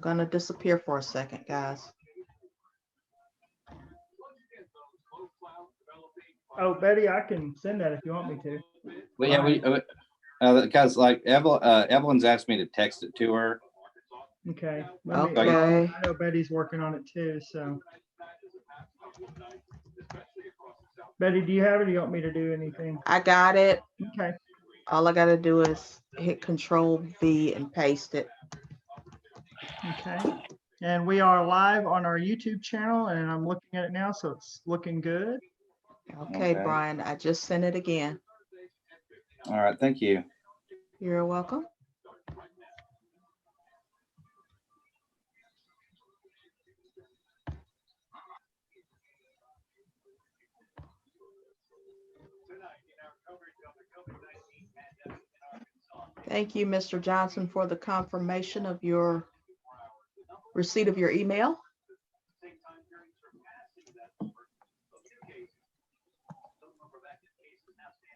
gonna disappear for a second, guys. Oh, Betty, I can send that if you want me to. Well, yeah, because like Evelyn's asked me to text it to her. Okay. Okay. I know Betty's working on it too, so. Betty, do you have it? Or do you want me to do anything? I got it. Okay. All I gotta do is hit Control V and paste it. Okay. And we are live on our YouTube channel, and I'm looking at it now, so it's looking good. Okay, Okay. Brian, I just sent it again. All right, thank you. You're welcome. Thank you, Mr. Johnson, for the confirmation of your receipt of your email.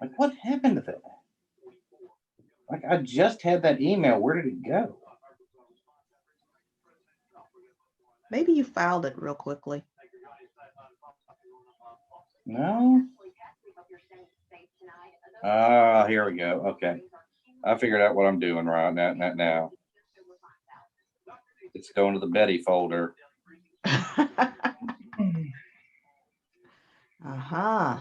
Like, what happened to that? Like, I just had that email. Where did it go? Maybe you filed it real quickly. No. Here we go. Okay. I figured out what I'm doing right now. It's going to the Betty folder. Uh-huh.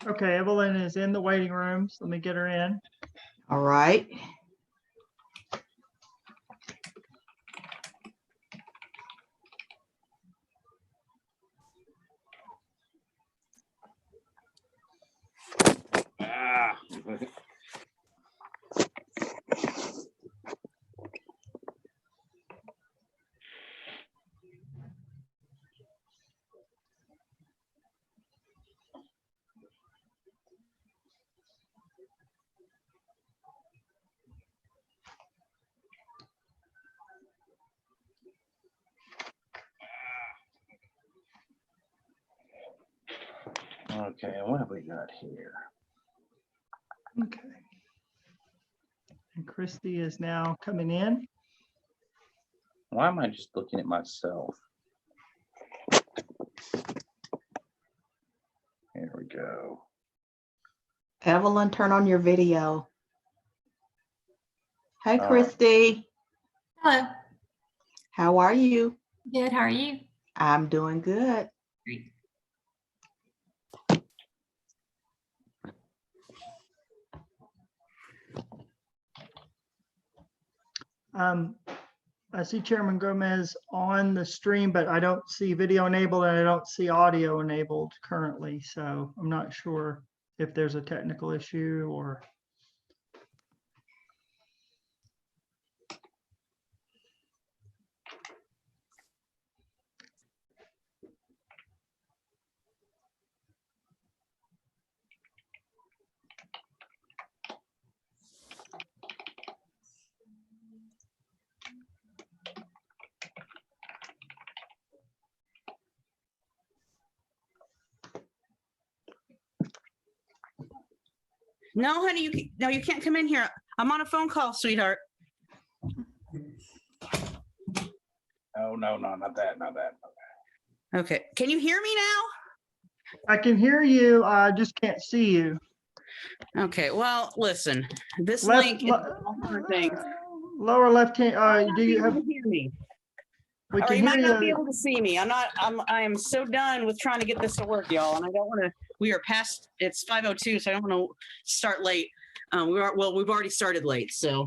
Okay, Evelyn is in the waiting room, so let me get her in. All right. Ah. Okay, what have we got here? Okay. And Christy is now coming in. Why am I just looking at myself? Here we go. Evelyn, turn on your video. Hey, All right. Christy. Hello. How are you? Good. How are you? I'm doing good. Great. I see Chairman Gomez on the stream, but I don't see video enabled and I don't see audio enabled currently. So I'm not sure if there's a technical issue or. No, honey, you can't come in here. I'm on a phone call, sweetheart. Oh, no, not that. Okay. Can you hear me now? I can hear you. I just can't see you. Okay. Well, listen, this Left, link is all different things. lower left hand. Do you have? Hear me? We Or can you hear might not be you. able to see me. I am so done with trying to get this to work, y'all. And I don't want to, we are past, it's 5:02, so I don't want to start late. We've already started late. So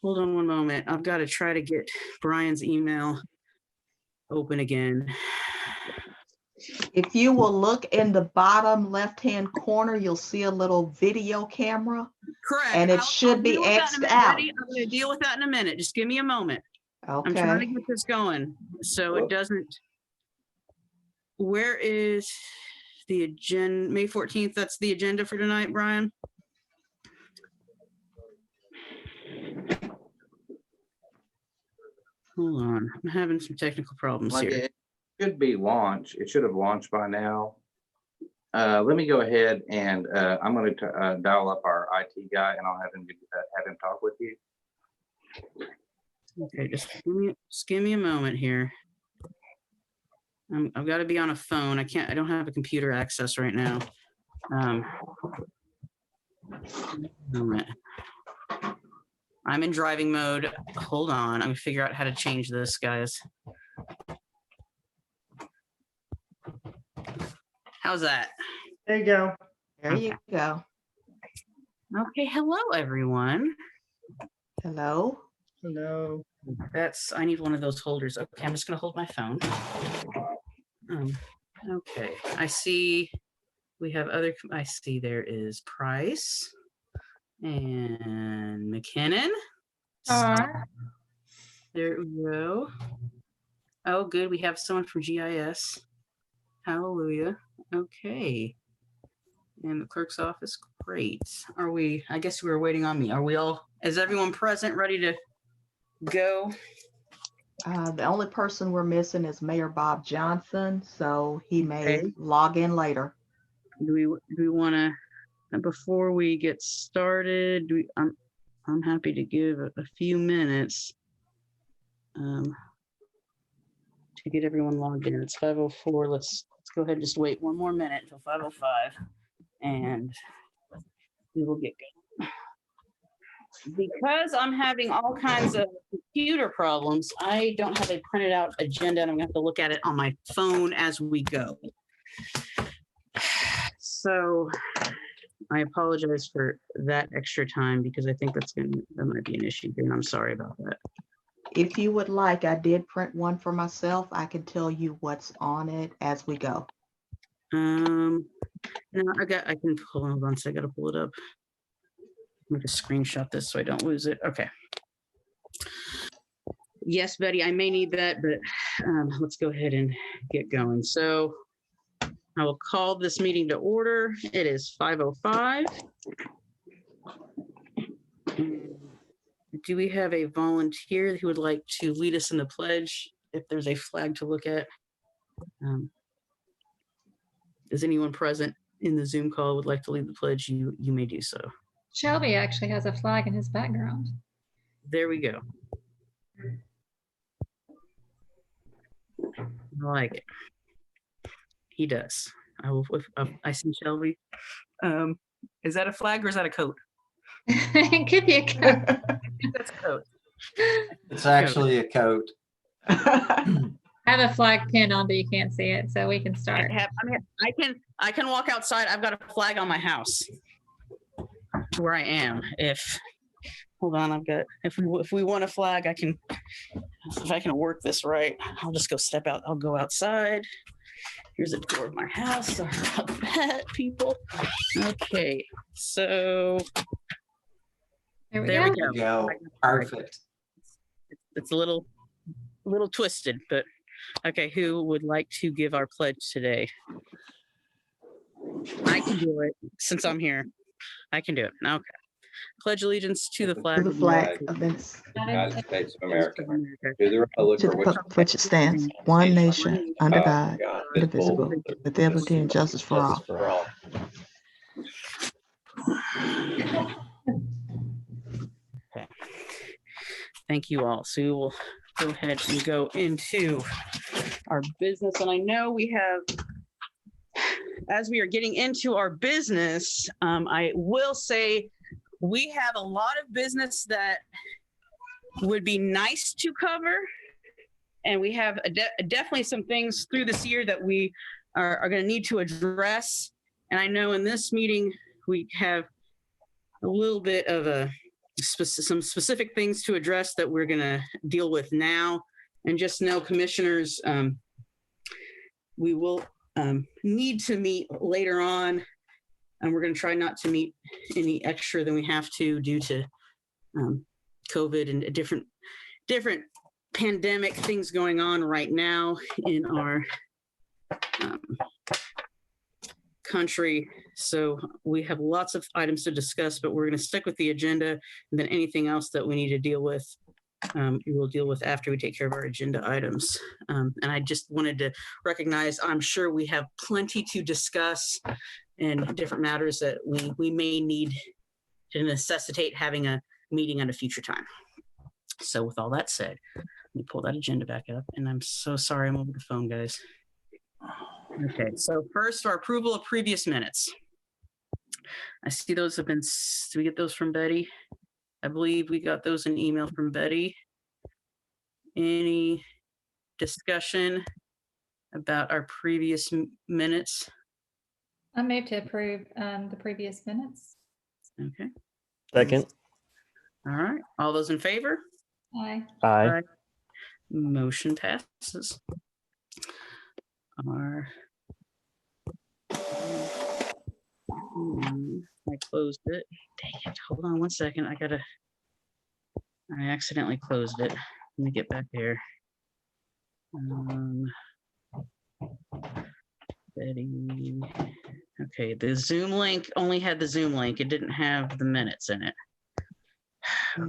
hold on one moment. I've got to try to get Brian's email open again. If you will look in the bottom left-hand corner, you'll see a little video camera. Correct. And it I'll should be deal with that in a X'd minute, out. Betty. I'm going to deal with that in a minute. Just give me a moment. I'm trying to Okay, get this going so it doesn't. Where is the agenda? May 14th. That's the agenda for tonight, Brian. Hold on. I'm having some technical problems Like here. it should be launched. It should have launched by now. Let me go ahead and I'm going to dial up our IT guy and I'll have him talk with you. Okay, just give me a moment here. I've got to be on a phone. I don't have a computer access right now. Moment. I'm in driving mode. Hold on. I'm gonna figure out how to change this, guys. How's that? There you go. there you go. Okay, hello, everyone. Hello. Hello. I need one of those holders. Okay, I'm just gonna hold my phone. Okay, I see we have I see there is Price and McKinnon. There we go. Oh, good. We have someone from GIS. Hallelujah. Okay. And the clerk's office. Great. I guess we were waiting on me. Is everyone present, ready to go? The only person we're missing is Mayor Bob Johnson, so he may Okay. log in later. Do we want to, before we get started, I'm happy to give a few minutes to get everyone logged in. It's 5:04. Let's go ahead and just wait one more minute until 5:05 and we will get going. Because I'm having all kinds of computer problems, I don't have a printed out agenda and I'm gonna have to look at it on my phone as we go. So I apologize for that extra time because I think that might be an issue here and I'm sorry about that. If you would like, I did print one for myself. I can tell you what's on it as we go. No, I can pull on once. I gotta pull it up. I'm gonna screenshot this so I don't lose it. Okay. Yes, Betty, I may need that, but let's go ahead and get going. So I will call this meeting to order. It is 5:05. Do we have a volunteer who would like to lead us in the pledge? If there's a flag to look at. Is anyone present in the Zoom call would like to lead the pledge? You may do so. Shelby actually has a flag in his background. There we go. I like it. He does. I see Shelby. Is that a flag or is that a coat? It could be a coat. I think that's a coat. It's actually a coat. I have a flag pinned on, but you can't see it, so we can start. I can walk outside. I've got a flag on my house where I am. Hold on, if we want a flag, if I can work this right, I'll just go step out. I'll go outside. Here's the door of my house. Sorry about that, people. Okay, so There we there go. we go. Go. Perfect. It's a little twisted, but okay. Who would like to give our pledge today? I can do it since I'm here. I can do it. Okay. Pledge allegiance to the flag. To the flag of this, United States of America. America. To the republic to for the which republic for which it stands, one nation, under God, indivisible, with liberty and justice for all. Okay. Thank you all. So we will go ahead and go into our business. And I know we have, as we are getting into our business, I will say we have a lot of business that would be nice to cover. And we have definitely some things through this year that we are going to need to address. And I know in this meeting, we have a little bit of some specific things to address that we're going to deal with now. And just know, commissioners, we will need to meet later on, and we're going to try not to meet any extra than we have to due to COVID and different pandemic things going on right now in our country. So we have lots of items to discuss, but we're going to stick with the agenda, and then anything else that we need to deal with, we will deal with after we take care of our agenda items. And I just wanted to recognize, I'm sure we have plenty to discuss and different matters that we may need to necessitate having a meeting at a future time. So with all that said, let me pull that agenda back up, and I'm so sorry I'm over the phone, guys. Okay, so first, our approval of previous minutes. I see those have been, did we get those from Betty? I believe we got those in email from Betty. Any discussion about our previous minutes? I move to approve the previous minutes. Okay, Second. all right. All those in favor? Aye. Aye. Motion passes. Our I closed it. Dang it. Hold on one second. I accidentally closed it. Let me get back there. Betty. Okay, the Zoom link only had the Zoom link. It didn't have the minutes in it.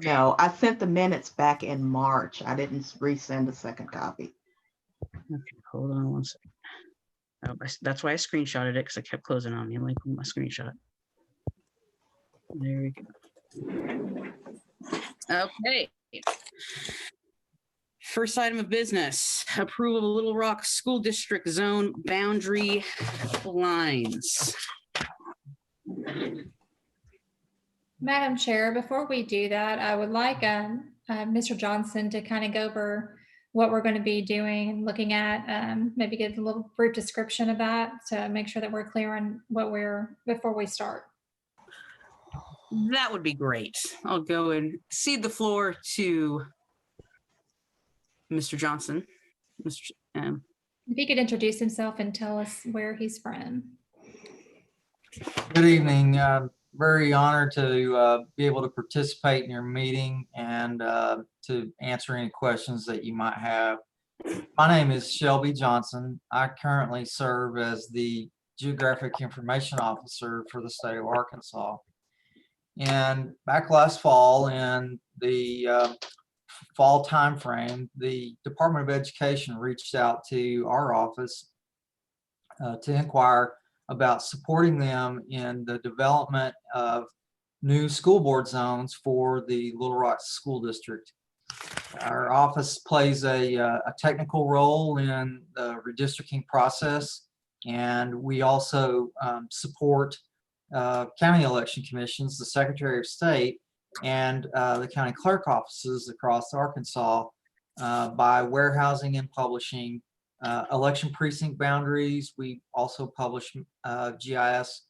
No, I sent the minutes back in March. I didn't resend a second copy. Okay, hold on one second. Oh, that's why I screenshotted it, because I kept closing on me. Let me pull my screenshot. There we go. Okay. First item of business, approval of Little Rock School District Zone boundary lines. Madam Chair, before we do that, I would like Mr. Johnson to kind of go over what we're going to be doing and looking at, maybe give a little brief description of that to make sure that we're clear on what before we start. That would be great. I'll go and cede the floor to Mr. Johnson. If he could introduce himself and tell us where he's from. Good evening. Very honored to be able to participate in your meeting and to answer any questions that you might have. My name is Shelby Johnson. I currently serve as the Geographic Information Officer for the state of Arkansas. And back last fall, in the fall timeframe, the Department of Education reached out to our office to inquire about supporting them in the development of new school board zones for the Little Rock School District. Our office plays a technical role in the redistricting process, and we also support county election commissions, the Secretary of State, and the county clerk offices across Arkansas by warehousing and publishing election precinct boundaries. We also publish GIS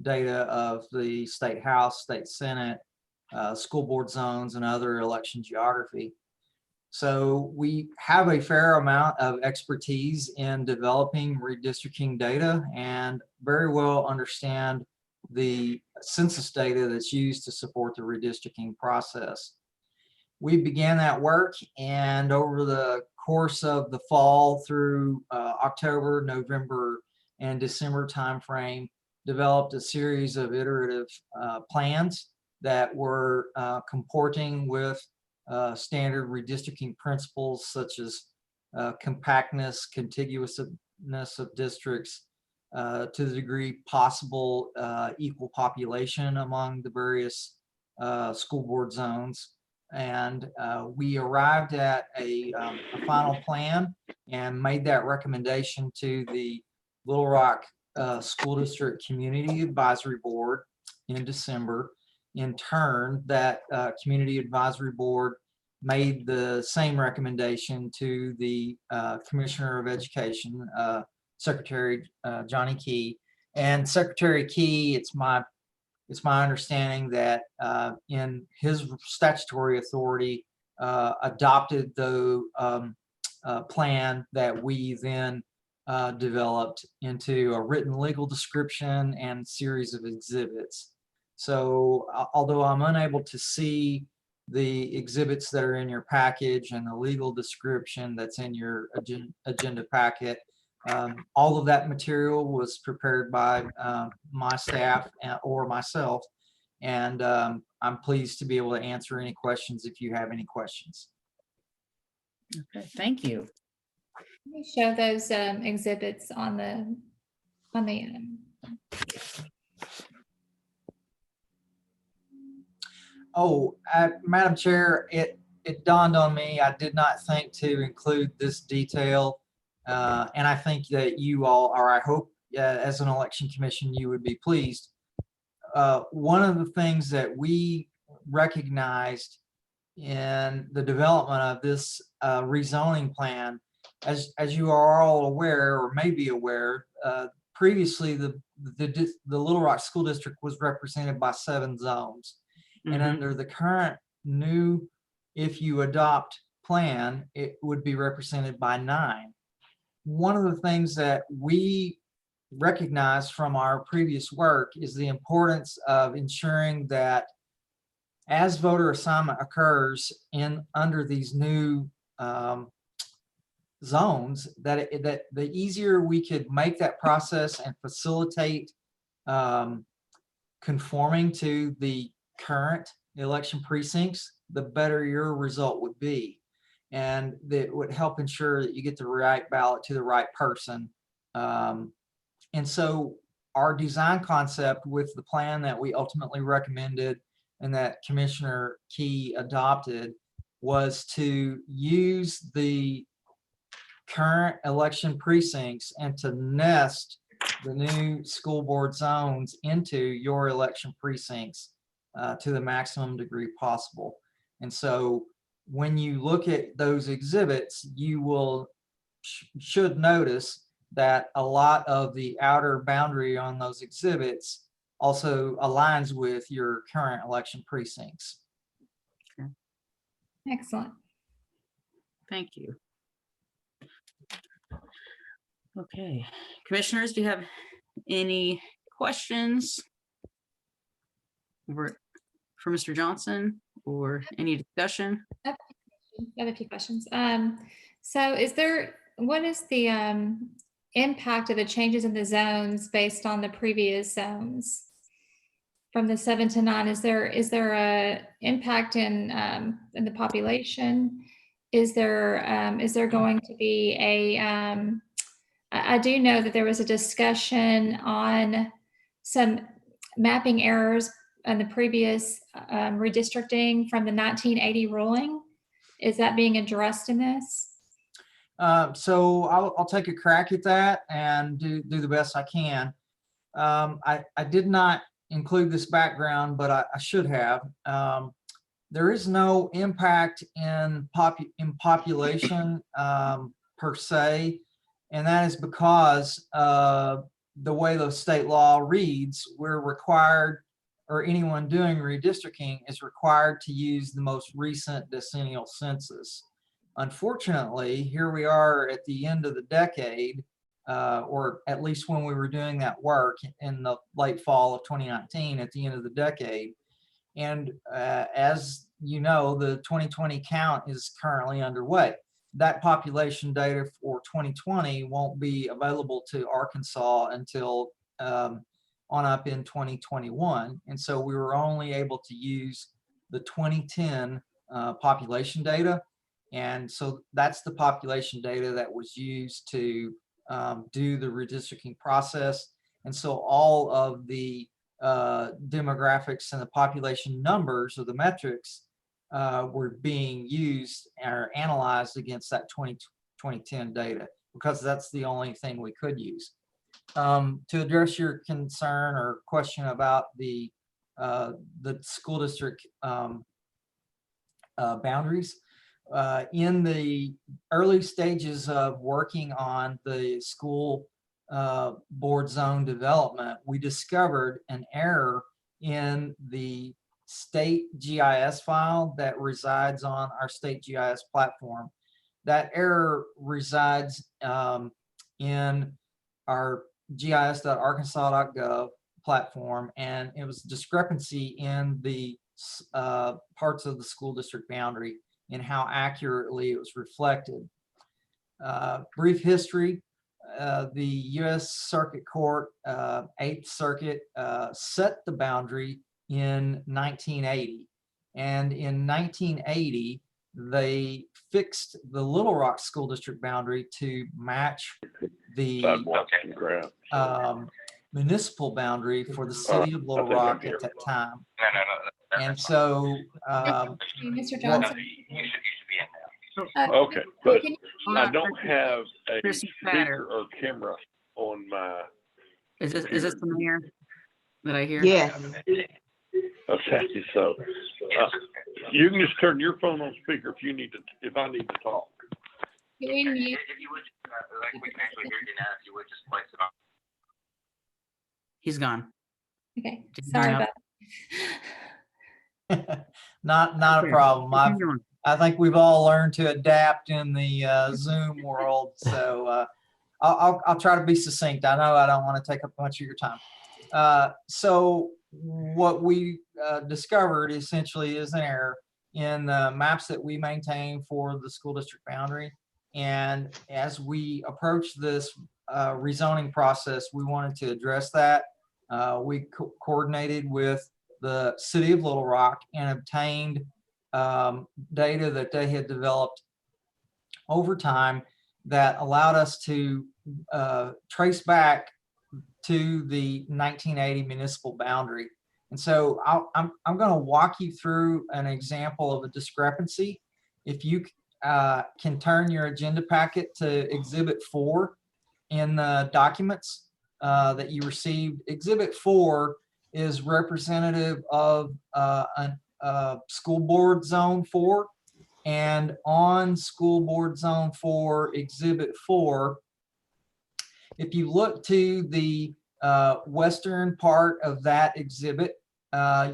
data of the state house, state senate, school board zones, and other election geography. So we have a fair amount of expertise in developing redistricting data and very well understand the census data that's used to support the redistricting process. We began that work, and over the course of the fall through October, November, and December timeframe, developed a series of iterative plans that were comporting with standard redistricting principles such as compactness, contiguousness of districts, to the degree possible, equal population among the various school board zones. And we arrived at a final plan and made that recommendation to the Little Rock School District Community Advisory Board in December. In turn, that Community Advisory Board made the same recommendation to the Commissioner of Education, Secretary Johnny Key. And Secretary Key, it's my it's my understanding that in his statutory authority, adopted the plan that we then developed into a written legal description and series of exhibits. So although I'm unable to see the exhibits that are in your package and the legal description that's in your agenda packet, all of that material was prepared by my staff or myself. And I'm pleased to be able to answer any questions if you have any questions. Okay, thank you. Can you show those exhibits on the Oh, Madam Chair, it dawned on me, I did not think to include this detail. And I think that you all, or I hope as an election commission, you would be pleased. One of the things that we recognized in the development of this rezoning plan, as you are all aware or may be aware, previously the Little Rock School District was represented by 7 zones. And under the current new, if you adopt plan, it would be represented by 9. One of the things that we recognize from our previous work is the importance of ensuring that as voter assignment occurs under these new zones, that the easier we could make that process and facilitate conforming to the current election precincts, the better your result would be. And that would help ensure that you get the right ballot to the right person. And so our design concept with the plan that we ultimately recommended and that Commissioner Key adopted was to use the current election precincts and to nest the new school board zones into your election precincts to the maximum degree possible. And so when you look at those exhibits, you will should notice that a lot of the outer boundary on those exhibits also aligns with your current election precincts. Excellent. Thank you. Okay, commissioners, do you have any questions for Mr. Johnson or any discussion? I have a few questions. So what is the impact of the changes in the zones based on the previous zones? From the 7 to 9, is there a impact in the population? Is there going to be a, I do know that there was a discussion on some mapping errors in the previous redistricting from the 1980 ruling. Is that being addressed in this? So I'll take a crack at that and do the best I can. I did not include this background, but I should have. There is no impact in population per se, and that is because the way the state law reads, we're required, or anyone doing redistricting is required to use the most recent decennial census. Unfortunately, here we are at the end of the decade, or at least when we were doing that work in the late fall of 2019, at the end of the decade. And as you know, the 2020 count is currently underway. That population data for 2020 won't be available to Arkansas until on up in 2021. And so we were only able to use the 2010 population data. And so that's the population data that was used to do the redistricting process. And so all of the demographics and the population numbers or the metrics were being used or analyzed against that 2010 data, because that's the only thing we could use. To address your concern or question about the school district boundaries, in the early stages of working on the school board zone development, we discovered an error in the state GIS file that resides on our state GIS platform. That error resides in our gis.arkansas.gov platform, and it was discrepancy in the parts of the school district boundary and how accurately it was reflected. Brief history, the U.S. Circuit Court, 8th Circuit, set the boundary in 1980. And in 1980, they fixed the Little Rock School District boundary to match the Sidewalks and grass. municipal boundary for the city of Little Rock at that time. And so, Hey, Mr. Johnson. Okay, but Can you- I don't have a Chrissy speaker Patter. or camera on my, Is this the mayor that I hear? Yes, okay, so you can just turn your phone on speaker if if I need to talk. can we mute? He's gone. Okay, Did you sorry hang up? about. not a Okay, problem. keep going. I think we've all learned to adapt in the Zoom world. So I'll try to be succinct. I know I don't want to take up much of your time. So what we discovered essentially is an error in the maps that we maintain for the school district boundary. And as we approach this rezoning process, we wanted to address that. We coordinated with the city of Little Rock and obtained data that they had developed over time that allowed us to trace back to the 1980 municipal boundary. And so I'm going to walk you through an example of a discrepancy. If you can turn your agenda packet to Exhibit 4 in the documents that you received. Exhibit 4 is representative of School Board Zone 4. And on School Board Zone 4, Exhibit 4, if you look to the western part of that exhibit,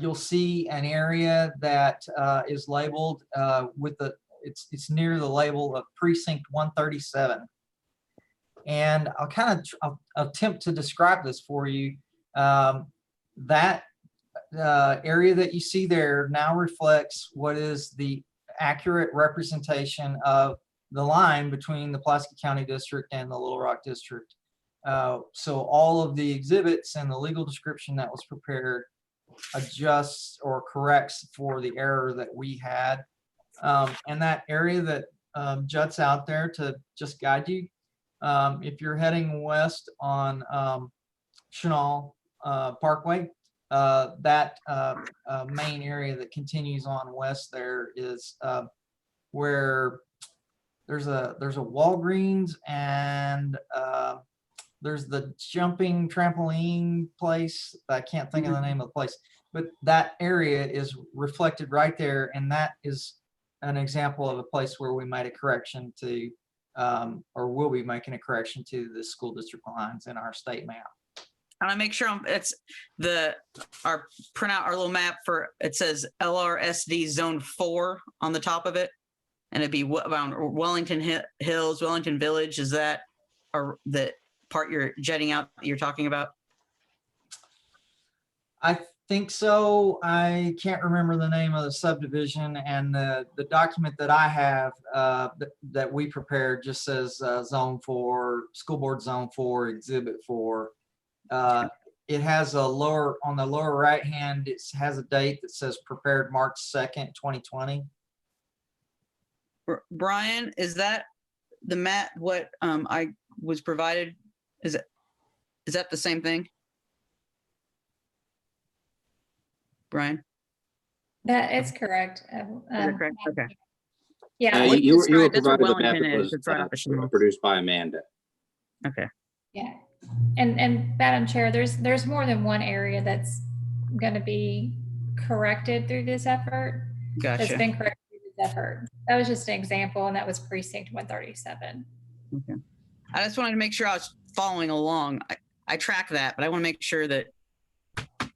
you'll see an area that is labeled with it's near the label of Precinct 137. And I'll attempt to describe this for you. That area that you see there now reflects what is the accurate representation of the line between the Pulaski County District and the Little Rock District. So all of the exhibits and the legal description that was prepared adjusts or corrects for the error that we had. And that area that juts out there to just guide you, if you're heading west on Chenal Parkway, that main area that continues on west there is where there's a Walgreens and there's the jumping trampoline place. I can't think of the name of the place, but that area is reflected right there, and that is an example of a place where we made a correction to, or will be making a correction to the school district lines in our state map. I want to make sure it's our printout, our little map for, it says LRSD Zone 4 on the top of it. And it'd be around Wellington Hills, Wellington Village. Is that the part you're jetting out that you're talking about? I think so. I can't remember the name of the subdivision, and the document that I have that we prepared just says Zone 4, School Board Zone 4, Exhibit 4. It has on the lower right hand, it has a date that says prepared March 2nd, 2020. Brian, is that the map, what I was provided? Is that the same thing? Brian? That is correct. Is that correct? Okay. Yeah, What You were described- that's what provided the map Wellington that is. was It's right off the Chenal. produced by Amanda. Okay. yeah. And Madam Chair, there's more than one area that's going to be corrected through this effort. That's Gotcha. been corrected through this effort. That was just an example, and that was precinct 137. Okay. I just wanted to make sure I was following along. I track that, but I want to make sure that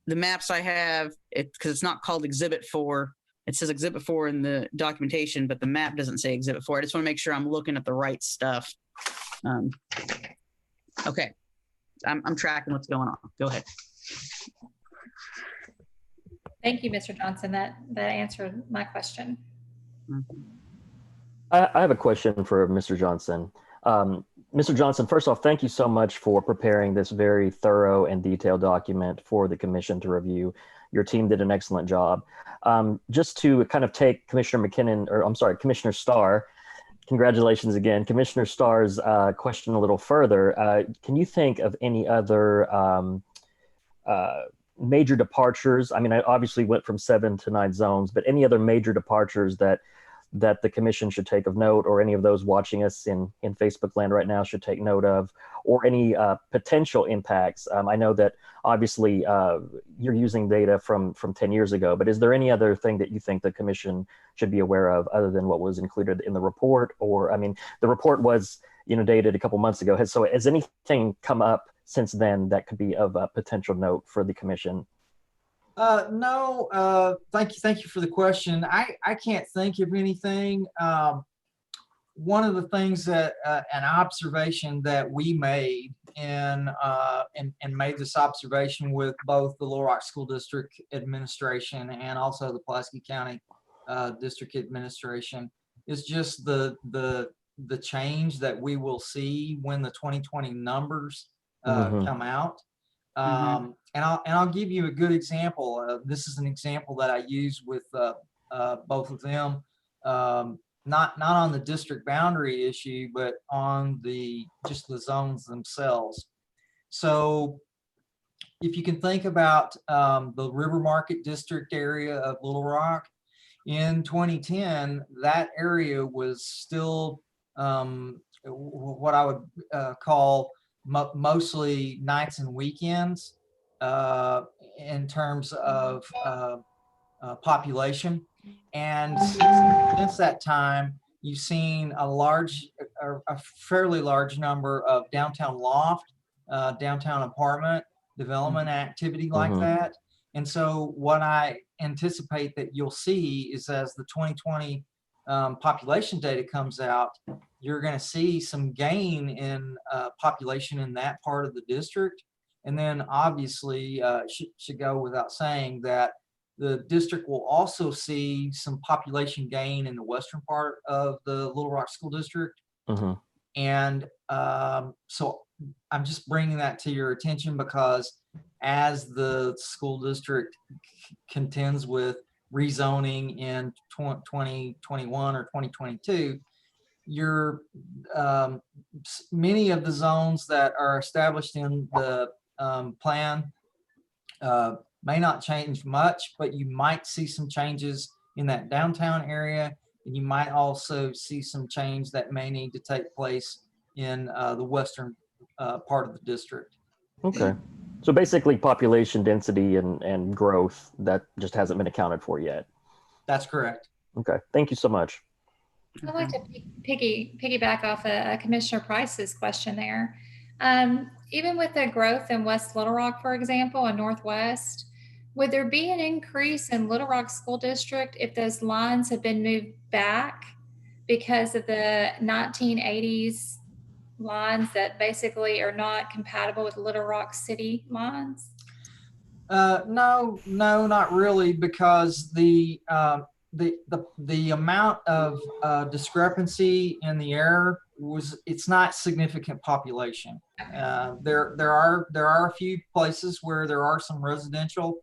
the maps I have, because it's not called Exhibit 4. It says Exhibit 4 in the documentation, but the map doesn't say Exhibit 4. I just want to make sure I'm looking at the right stuff. Okay, I'm tracking what's going on. Go ahead. Thank you, Mr. Johnson. That answered my question. I have a question for Mr. Johnson. Mr. Johnson, first off, thank you so much for preparing this very thorough and detailed document for the commission to review. Your team did an excellent job. Just to kind of take Commissioner McKinnon, or I'm sorry, Commissioner Starr, congratulations again, Commissioner Starr's question a little further. Can you think of any other major departures? I mean, I obviously went from 7 to 9 zones, but any other major departures that the commission should take of note, or any of those watching us in Facebook land right now should take note of, or any potential impacts? I know that obviously you're using data from 10 years ago, but is there any other thing that you think the commission should be aware of other than what was included in the report? Or, I mean, the report was, dated a couple months ago. So has anything come up since then that could be of a potential note for the commission? No, thank you for the question. I can't think of anything. One of the things that an observation that we made and made this observation with both the Little Rock School District Administration and also the Pulaski County District Administration is just the change that we will see when the 2020 numbers come out. And I'll give you a good example. This is an example that I use with both of them, not on the district boundary issue, but on just the zones themselves. So if you can think about the River Market District area of Little Rock, in 2010, that area was still what I would call mostly nights and weekends in terms of population. And since that time, you've seen a fairly large number of downtown loft, downtown apartment development activity like that. And so what I anticipate that you'll see is, as the 2020 population data comes out, you're going to see some gain in population in that part of the district. And then obviously should go without saying that the district will also see some population gain in the western part of the Little Rock School District. And so I'm just bringing that to your attention because as the school district contends with rezoning in 2021 or 2022, many of the zones that are established in the plan may not change much, but you might see some changes in that downtown area, and you might also see some change that may need to take place in the western part of the district. Okay. So basically population density and growth that just hasn't been accounted for yet. That's correct. Okay. Thank you so much. I'd like to piggyback off Commissioner Price's question there. Even with the growth in West Little Rock, for example, and Northwest, would there be an increase in Little Rock School District if those lines have been moved back because of the 1980s lines that basically are not compatible with Little Rock City lines? No, not really, because the amount of discrepancy in the error it's not significant population. There are a few places where there are some residential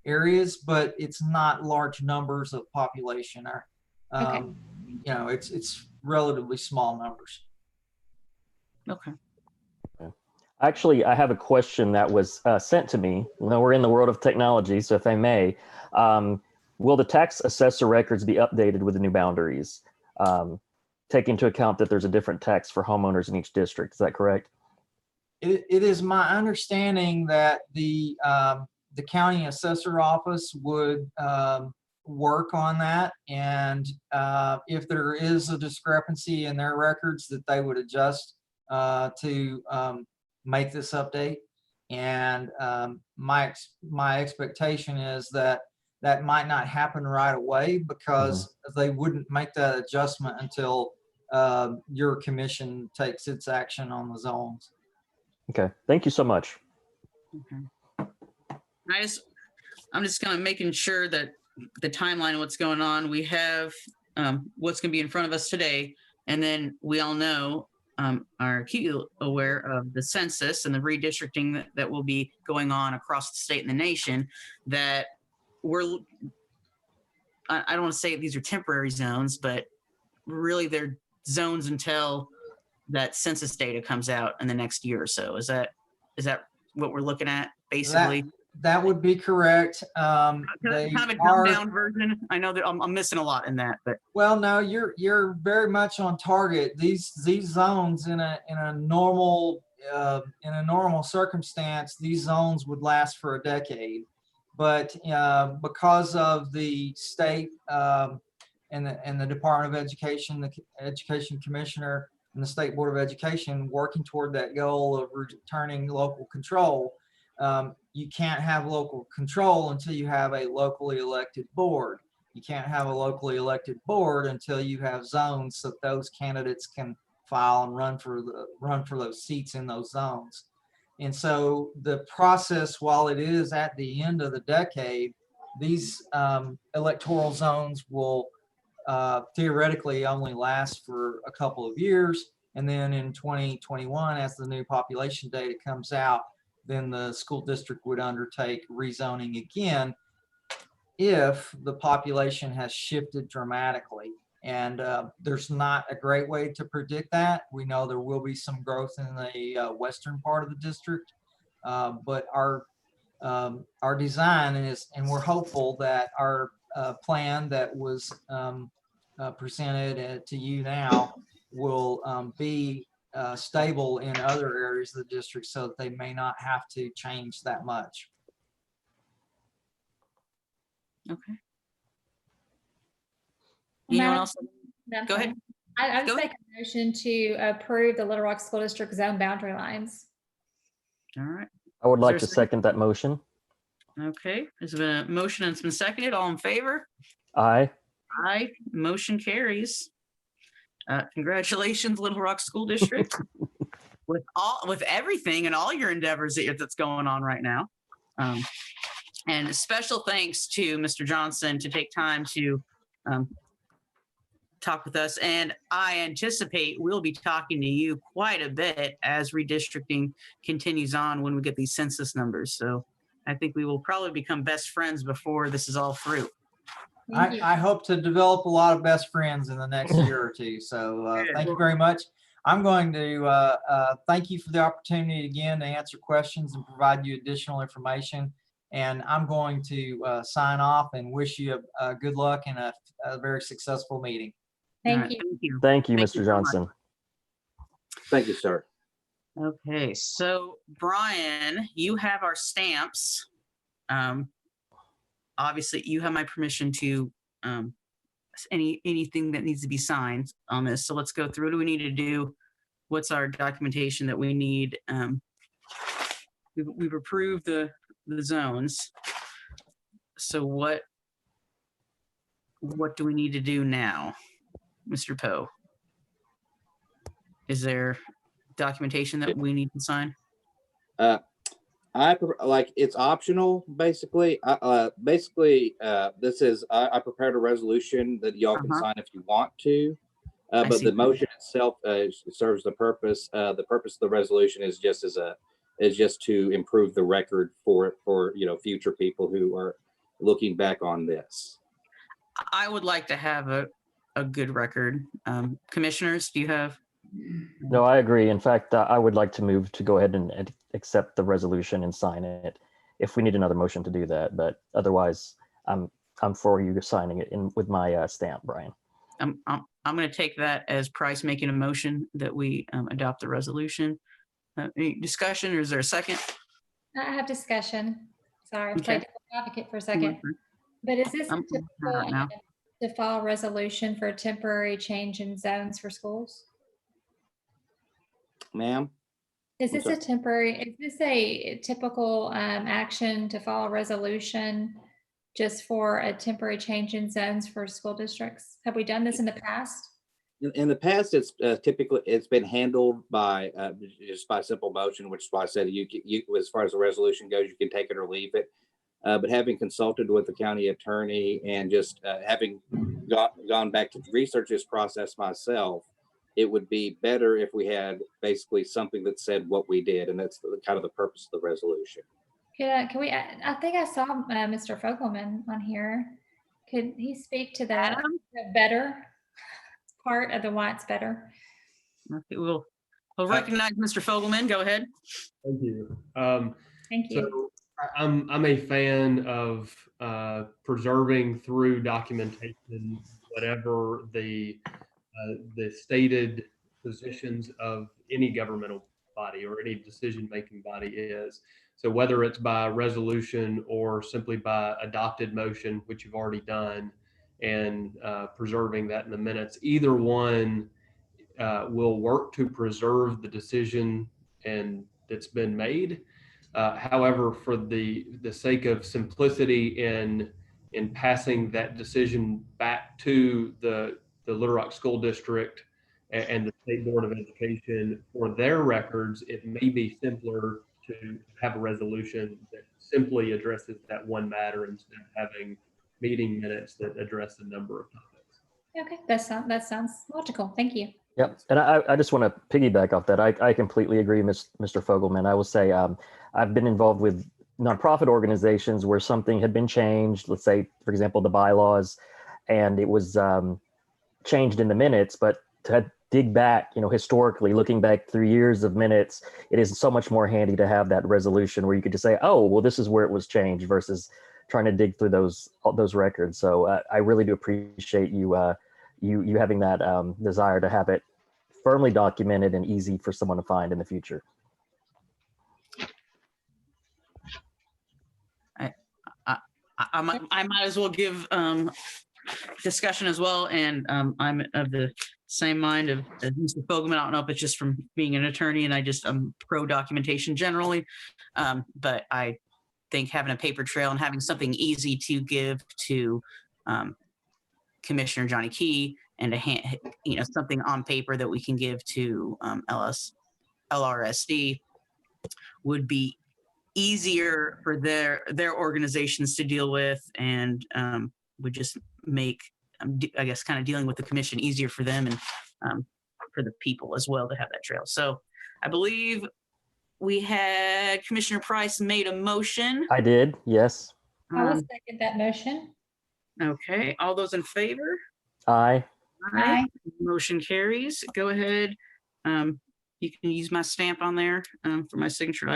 areas, but it's not large numbers of population. Okay. It's relatively small numbers. Okay. Actually, I have a question that was sent to me. We're in the world of technology, so if I may, will the tax assessor records be updated with the new boundaries? Take into account that there's a different tax for homeowners in each district. Is that correct? It is my understanding that the county assessor office would work on that, and if there is a discrepancy in their records, that they would adjust to make this update. And my expectation is that that might not happen right away because they wouldn't make that adjustment until your commission takes its action on the zones. Okay, thank you so much. I'm just kind of making sure that the timeline of what's going on, we have what's going to be in front of us today. And then we all know, are acutely aware of the census and the redistricting that will be going on across the state and the nation, that I don't want to say these are temporary zones, but really they're zones until that census data comes out in the next year or so. Is that what we're looking at basically? That would be correct. Kind They of a are, dumbed down version. I know that I'm missing a lot in that, but well, no, you're very much on target. These zones in a normal circumstance, these zones would last for a decade. But because of the state and the Department of Education, the Education Commissioner and the State Board of Education working toward that goal of returning local control, you can't have local control until you have a locally elected board. You can't have a locally elected board until you have zones so that those candidates can file and run for those seats in those zones. And so the process, while it is at the end of the decade, these electoral zones will theoretically only last for a couple of years. And then in 2021, as the new population data comes out, then the school district would undertake rezoning again if the population has shifted dramatically. And there's not a great way to predict that. We know there will be some growth in the western part of the district, but our design is, and we're hopeful that our plan that was presented to you now will be stable in other areas of the district so that they may not have to change that much. okay. Anyone Madam- else? Madam Go ahead. Chair, I Go would make a motion to approve the Little Rock School District zone boundary lines. All right. I would Is like there to a second? second that motion. Okay. There's been a motion and it's been seconded. All in favor? Aye. Aye. Motion carries. Congratulations, Little Rock School District, with everything and all your endeavors that's going on right now. And a special thanks to Mr. Johnson to take time to talk with us. And I anticipate we'll be talking to you quite a bit as redistricting continues on when we get these census numbers. So I think we will probably become best friends before this is all through. Thank you. I hope to develop a lot of best friends in the next year or two. So thank you very much. I'm going to thank you for the opportunity again to answer questions and provide you additional information. And I'm going to sign off and wish you a good luck and a very successful meeting. All Thank right, you. Thank you. Thank you, Thank you Mr. so much. Johnson. Thank you, sir. Okay, so Brian, you have our stamps. Obviously, you have my permission to anything that needs to be signed on this. So let's go through. What do we need to do? What's our documentation that we need? We've approved the zones. So what do we need to do now, Mr. Poe? Is there documentation that we need to sign? Like it's optional, basically. This is I prepared a resolution that y'all can sign if you want to, but see. the motion itself serves the purpose. The purpose of the resolution is just to improve the record for future people who are looking back on this. I would like to have a good record. Commissioners, do you have? No, I agree. In fact, I would like to move to go ahead and accept the resolution and sign it if we need another motion to do that. But otherwise, I'm for you signing it in with my stamp, Brian. I'm going to take that as Price making a motion that we adopt the resolution. Any discussion, or is there a second? I have discussion. Sorry, I Okay. played devil's advocate for a second. But is this a I'm typical right now. to file resolution for a temporary change in zones for schools? Ma'am? Is I'm this a temporary, is this a typical action to follow resolution just for a temporary change in zones for school districts? Have we done this in the past? In the past, it's typically, it's been handled by just by simple motion, which is why I said you, as far as the resolution goes, you can take it or leave it. But having consulted with the county attorney and just having gone back to research this process myself, it would be better if we had basically something that said what we did, and that's kind of the purpose of the resolution. Can we, I think I saw Mr. Fogelman on here. Could he speak to the better part of the why it's better? Okay, we'll recognize Mr. Fogelman. Go ahead. Thank you. Thank you. So I'm a fan of preserving through documentation whatever the stated positions of any governmental body or any decision-making body is. So whether it's by resolution or simply by adopted motion, which you've already done, and preserving that in the minutes, either one will work to preserve the decision and that's been made. However, for the sake of simplicity in passing that decision back to the Little Rock School District and the State Board of Education for their records, it may be simpler to have a resolution that simply addresses that one matter instead of having meeting minutes that address a number of topics. Okay, that sounds logical. Thank you. Yep. And I just want to piggyback off that. I completely agree, Mr. Fogelman. I will say I've been involved with nonprofit organizations where something had been changed, let's say, for example, the bylaws, and it was changed in the minutes, but to dig back, historically, looking back through years of minutes, it is so much more handy to have that resolution where you could just say, oh, well, this is where it was changed versus trying to dig through those records. So I really do appreciate you having that desire to have it firmly documented and easy for someone to find in the future. I might as well give discussion as well, and I'm of the same mind as Mr. Fogelman. I don't know if it's just from being an attorney and I'm pro documentation generally, but I think having a paper trail and having something easy to give to Commissioner Johnny Key and something on paper that we can give to LRSD would be easier for their organizations to deal with, and would just make, I guess, kind of dealing with the commission easier for them and for the people as well to have that trail. So I believe we had Commissioner Price made a motion. I did, yes. I will second that motion. Okay, all those in favor? Aye. Aye. Motion carries. Go ahead. You can use my stamp on there for my signature.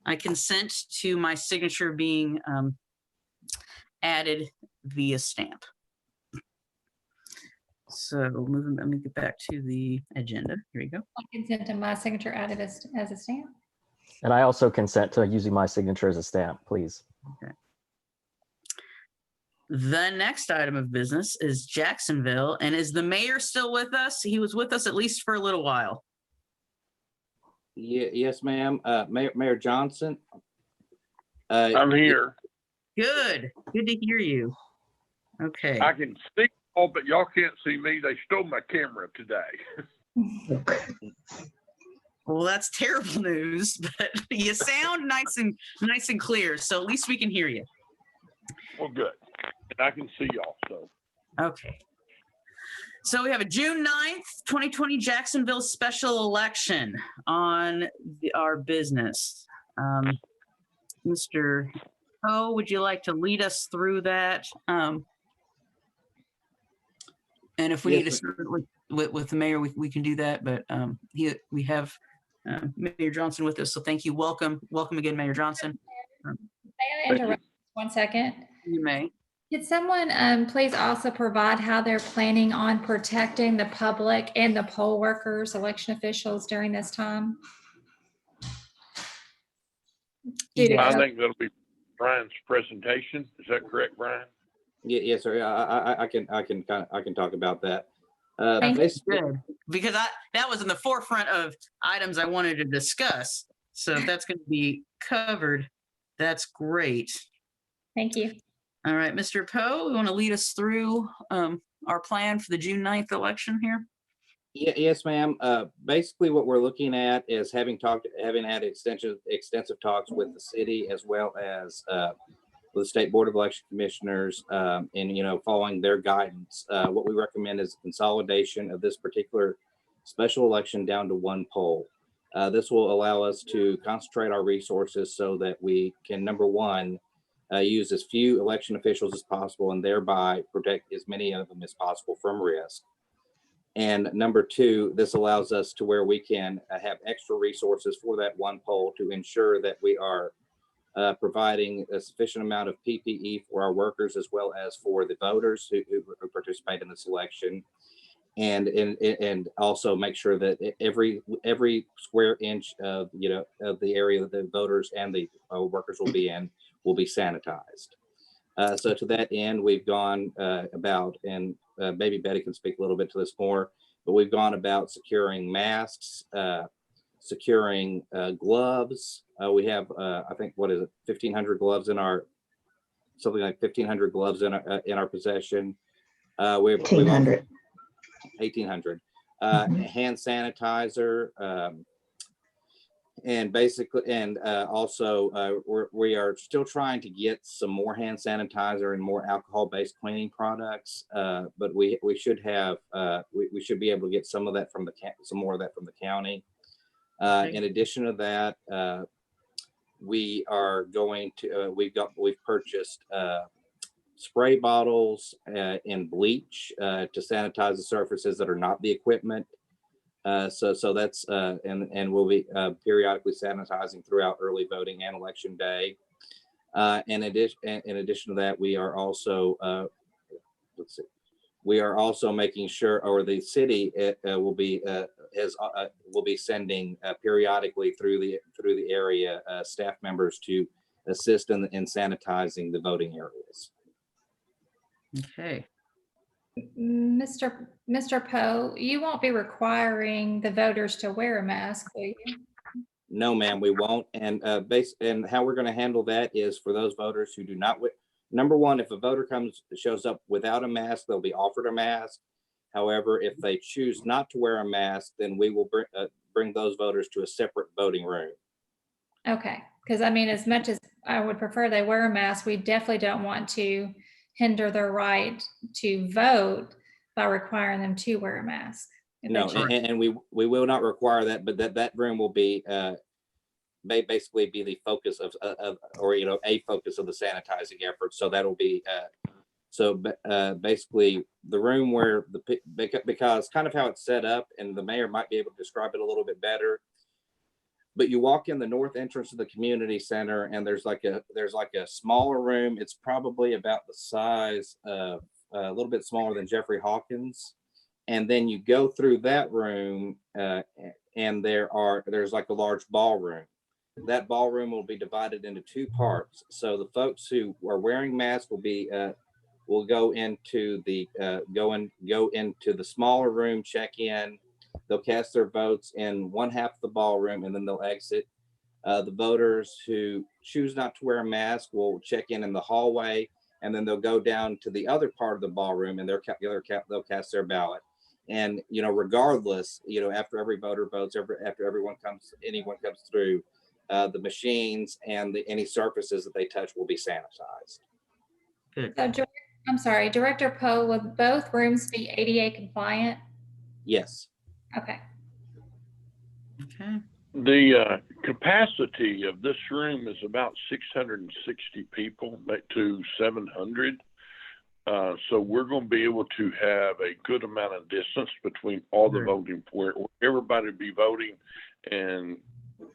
I consent to my signature being added via stamp. So let me get back to the agenda. Here we go. I consent to my signature added as a stamp. And I also consent to using my signature as a stamp, please. Okay. The next item of business is Jacksonville. And is the mayor still with us? He was with us at least for a little while. Yes, ma'am. Mayor Johnson. I'm here. Good to hear you. Okay. I can see all, but y'all can't see me. They stole my camera today. Well, that's terrible news, but you sound nice and clear. So at least we can hear you. Well, good. And I can see y'all, so. Okay. So we have a June 9th, 2020 Jacksonville special election on our business. Mr. O, would you like to lead us through that? And if we need to start with the mayor, we can do that. But we have Mayor Johnson with us, so thank you. Welcome again, Mayor Johnson. May I interrupt 1 second? You may. Could someone please also provide how they're planning on protecting the public and the poll workers, election officials during this time? I think that'll be Brian's presentation. Is that correct, Brian? Yes, sir. I can talk about that. Thank you. Basically, Good, because that was in the forefront of items I wanted to discuss. So if that's going to be covered, that's great. Thank you. All right, Mr. Poe, you want to lead us through our plan for the June 9th election here? Yes, ma'am. Basically, what we're looking at is having had extensive talks with the city as well as with the State Board of Election Commissioners, and following their guidance. What we recommend is consolidation of this particular special election down to one poll. This will allow us to concentrate our resources so that we can, number one, use as few election officials as possible and thereby protect as many of them as possible from risk. And number two, this allows us to where we can have extra resources for that one poll to ensure that we are providing a sufficient amount of PPE for our workers as well as for the voters who participate in this election. And also make sure that every square inch of of the area that the voters and the workers will be in will be sanitized. So to that end, we've gone about, and maybe Betty can speak a little bit to this more, but we've gone about securing masks, securing gloves. We have, I think, 1,500 gloves in our, something like 1,500 gloves in our possession. We have 1,800. 1,800. Hand sanitizer, and basically, and also we are still trying to get some more hand sanitizer and more alcohol-based cleaning products. But we should have we should be able to get some more of that from the county. In addition to that, we are going to we've purchased spray bottles and bleach to sanitize the surfaces that are not the equipment. So that's and we'll be periodically sanitizing throughout early voting and election day. In addition to that, we are also we are also making sure, or the city will be sending periodically through the area staff members to assist in sanitizing the voting areas. Okay. Mr. Poe, you won't be requiring the voters to wear a mask, will you? No, ma'am, we won't. And and how we're going to handle that is for those voters who do not. Number one, if a voter shows up without a mask, they'll be offered a mask. However, if they choose not to wear a mask, then we will bring those voters to a separate voting room. Okay, because I mean, as much as I would prefer they wear a mask, we definitely don't want to hinder their right to vote by requiring them to wear a mask. No, and we will not require that, but that room will be basically be the focus of a focus of the sanitizing effort. So that'll be basically the room where because kind of how it's set up, and the mayor might be able to describe it a little bit better. But you walk in the north entrance of the community center, and there's like a smaller room. It's probably about the size of a little bit smaller than Jeffrey Hawkins. And then you go through that room, and there's like a large ballroom. That ballroom will be divided into two parts. So the folks who are wearing masks will go into the smaller room, check in. They'll cast their votes in one half of the ballroom, and then they'll exit. The voters who choose not to wear a mask will check in the hallway, and then they'll go down to the other part of the ballroom, and they'll cast their ballot. And regardless, after every voter votes, after anyone comes through, the machines and any surfaces that they touch will be sanitized. So, I'm sorry, Director Poe, will both rooms be ADA compliant? Yes. Okay. Okay. The capacity of this room is about 660 people to 700. So we're going to be able to have a good amount of distance between all the voting, where everybody will be voting, and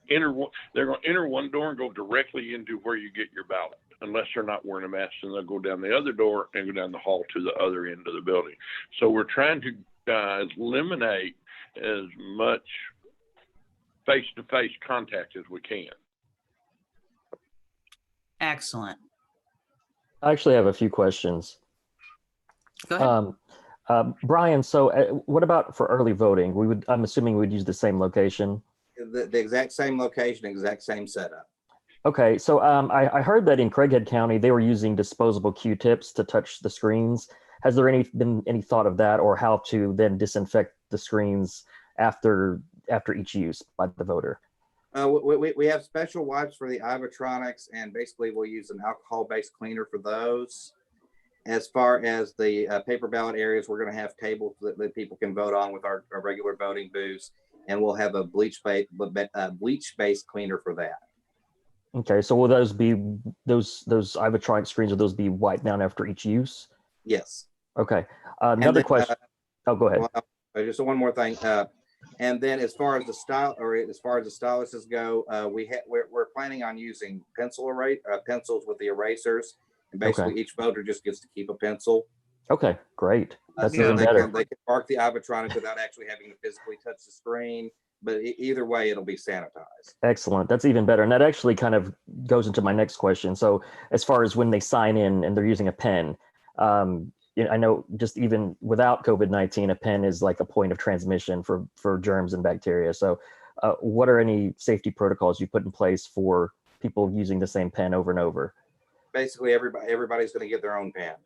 they're going to enter one door and go directly into where you get your ballot. Unless they're not wearing a mask, and they'll go down the other door and go down the hall to the other end of the building. So we're trying to eliminate as much face-to-face contact as we can. Excellent. I actually have a few questions. Go ahead. Brian, so what about for early voting? I'm assuming we'd use the same location. The exact same location, exact same setup. Okay, so I heard that in Craighead County, they were using disposable Q-tips to touch the screens. Has there been any thought of that, or how to then disinfect the screens after each use by the voter? We have special wipes for the Ivatronics, and basically we'll use an alcohol-based cleaner for those. As far as the paper ballot areas, we're going to have tables that people can vote on with our regular voting booths, and we'll have a bleach-based cleaner for that. Okay, so will those be those Ivatronic screens? Will those be wiped down after each use? Yes. Okay. Another question. Oh, go ahead. Well, just one more thing. And then as far as the styluses go, we're planning on using pencils with the erasers, and basically each voter just gets to keep a pencil. Okay, great. That's So even better. they can mark the Ivatronic without actually having to physically touch the screen. But either way, it'll be sanitized. Excellent. That's even better. And that actually kind of goes into my next question. So as far as when they sign in and they're using a pen, I know just even without COVID-19, a pen is like a point of transmission for germs and bacteria. So what are any safety protocols you put in place for people using the same pen over and over? Basically, everybody's going to get their own pen.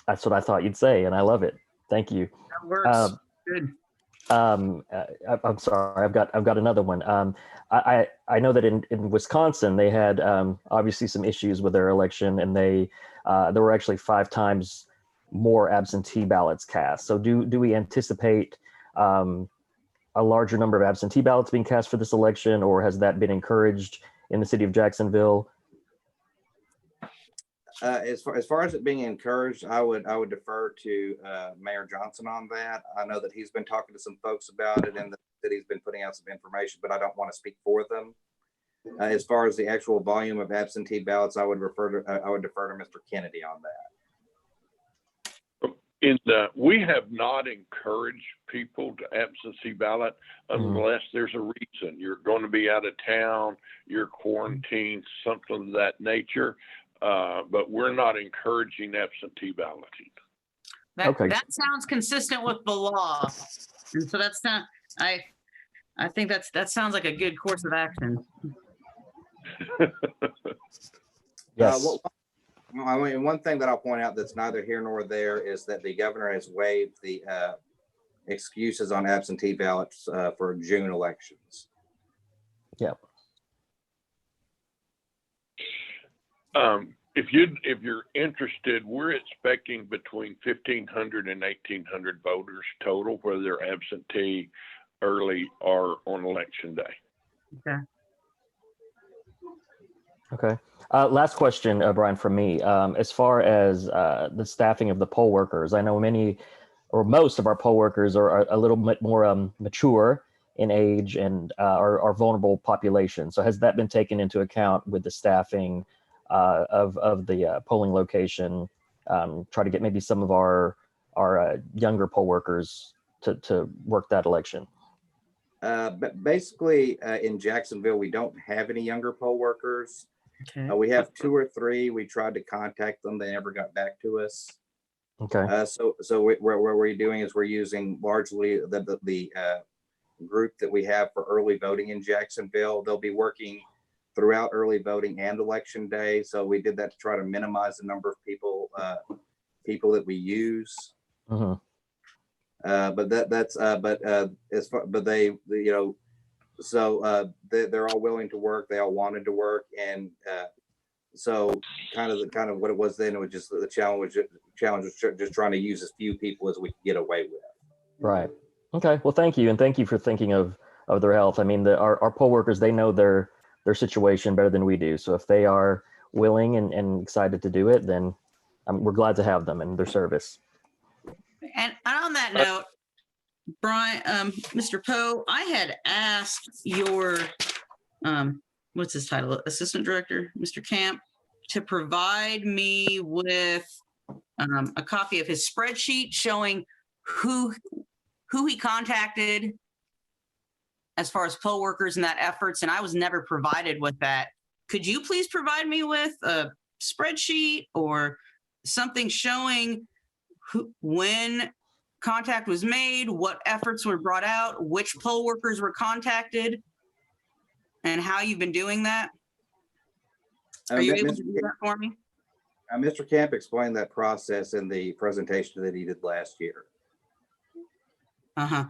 That's what I thought you'd say, and I love it. Thank you. That works. Good. I'm sorry. I've got another one. I know that in Wisconsin they had obviously some issues with their election, and there were actually 5 times more absentee ballots cast. So do we anticipate a larger number of absentee ballots being cast for this election, or has that been encouraged in the city of Jacksonville? As far as it being encouraged, I would defer to Mayor Johnson on that. I know that he's been talking to some folks about it, and that he's been putting out some information, but I don't want to speak for them. As far as the actual volume of absentee ballots, I would defer to Mr. Kennedy on that. We have not encouraged people to absentee ballot unless there's a reason. You're going to be out of town, you're quarantined, something of that nature. But we're not encouraging absentee balloting. That sounds consistent with the law. And so that's not, I think that sounds like a good course of action. Yes. I mean, one thing that I'll point out that's neither here nor there is that the governor has waived the excuses on absentee ballots for June elections. Yep. If you're interested, we're expecting between 1,500 and 1,800 voters total, whether they're absentee, early, or on election day. Okay. Last question, Brian, from me. As far as the staffing of the poll workers, I know many or most of our poll workers are a little bit more mature in age and are vulnerable population. So has that been taken into account with the staffing of the polling location? Try to get maybe some of our younger poll workers to work that election. But basically, in Jacksonville, we don't have any younger poll workers. Okay. We have 2 or 3. We tried to contact them; they never got back to us. Okay. So what we're doing is we're using largely the group that we have for early voting in Jacksonville. They'll be working throughout early voting and election day. So we did that to try to minimize the number of people that we use. Mm-hmm. They're all willing to work. They all wanted to work, and so kind of what it was then. It was just the challenge was just trying to use as few people as we could get away with. Right. Okay. Well, thank you, and thank you for thinking of their health. I mean, our poll workers, they know their situation better than we do. So if they are willing and excited to do it, then we're glad to have them in their service. And on that note, Brian, Mr. Poe, I had asked your, what's his title, assistant director, Mr. Camp, to provide me with a copy of his spreadsheet showing who he contacted as far as poll workers and that efforts, and I was never provided with that. Could you please provide me with a spreadsheet or something showing when contact was made, what efforts were brought out, which poll workers were contacted, and how you've been doing that? Are you able to do that for me? Mr. Camp explained that process in the presentation that he did last year. Uh-huh.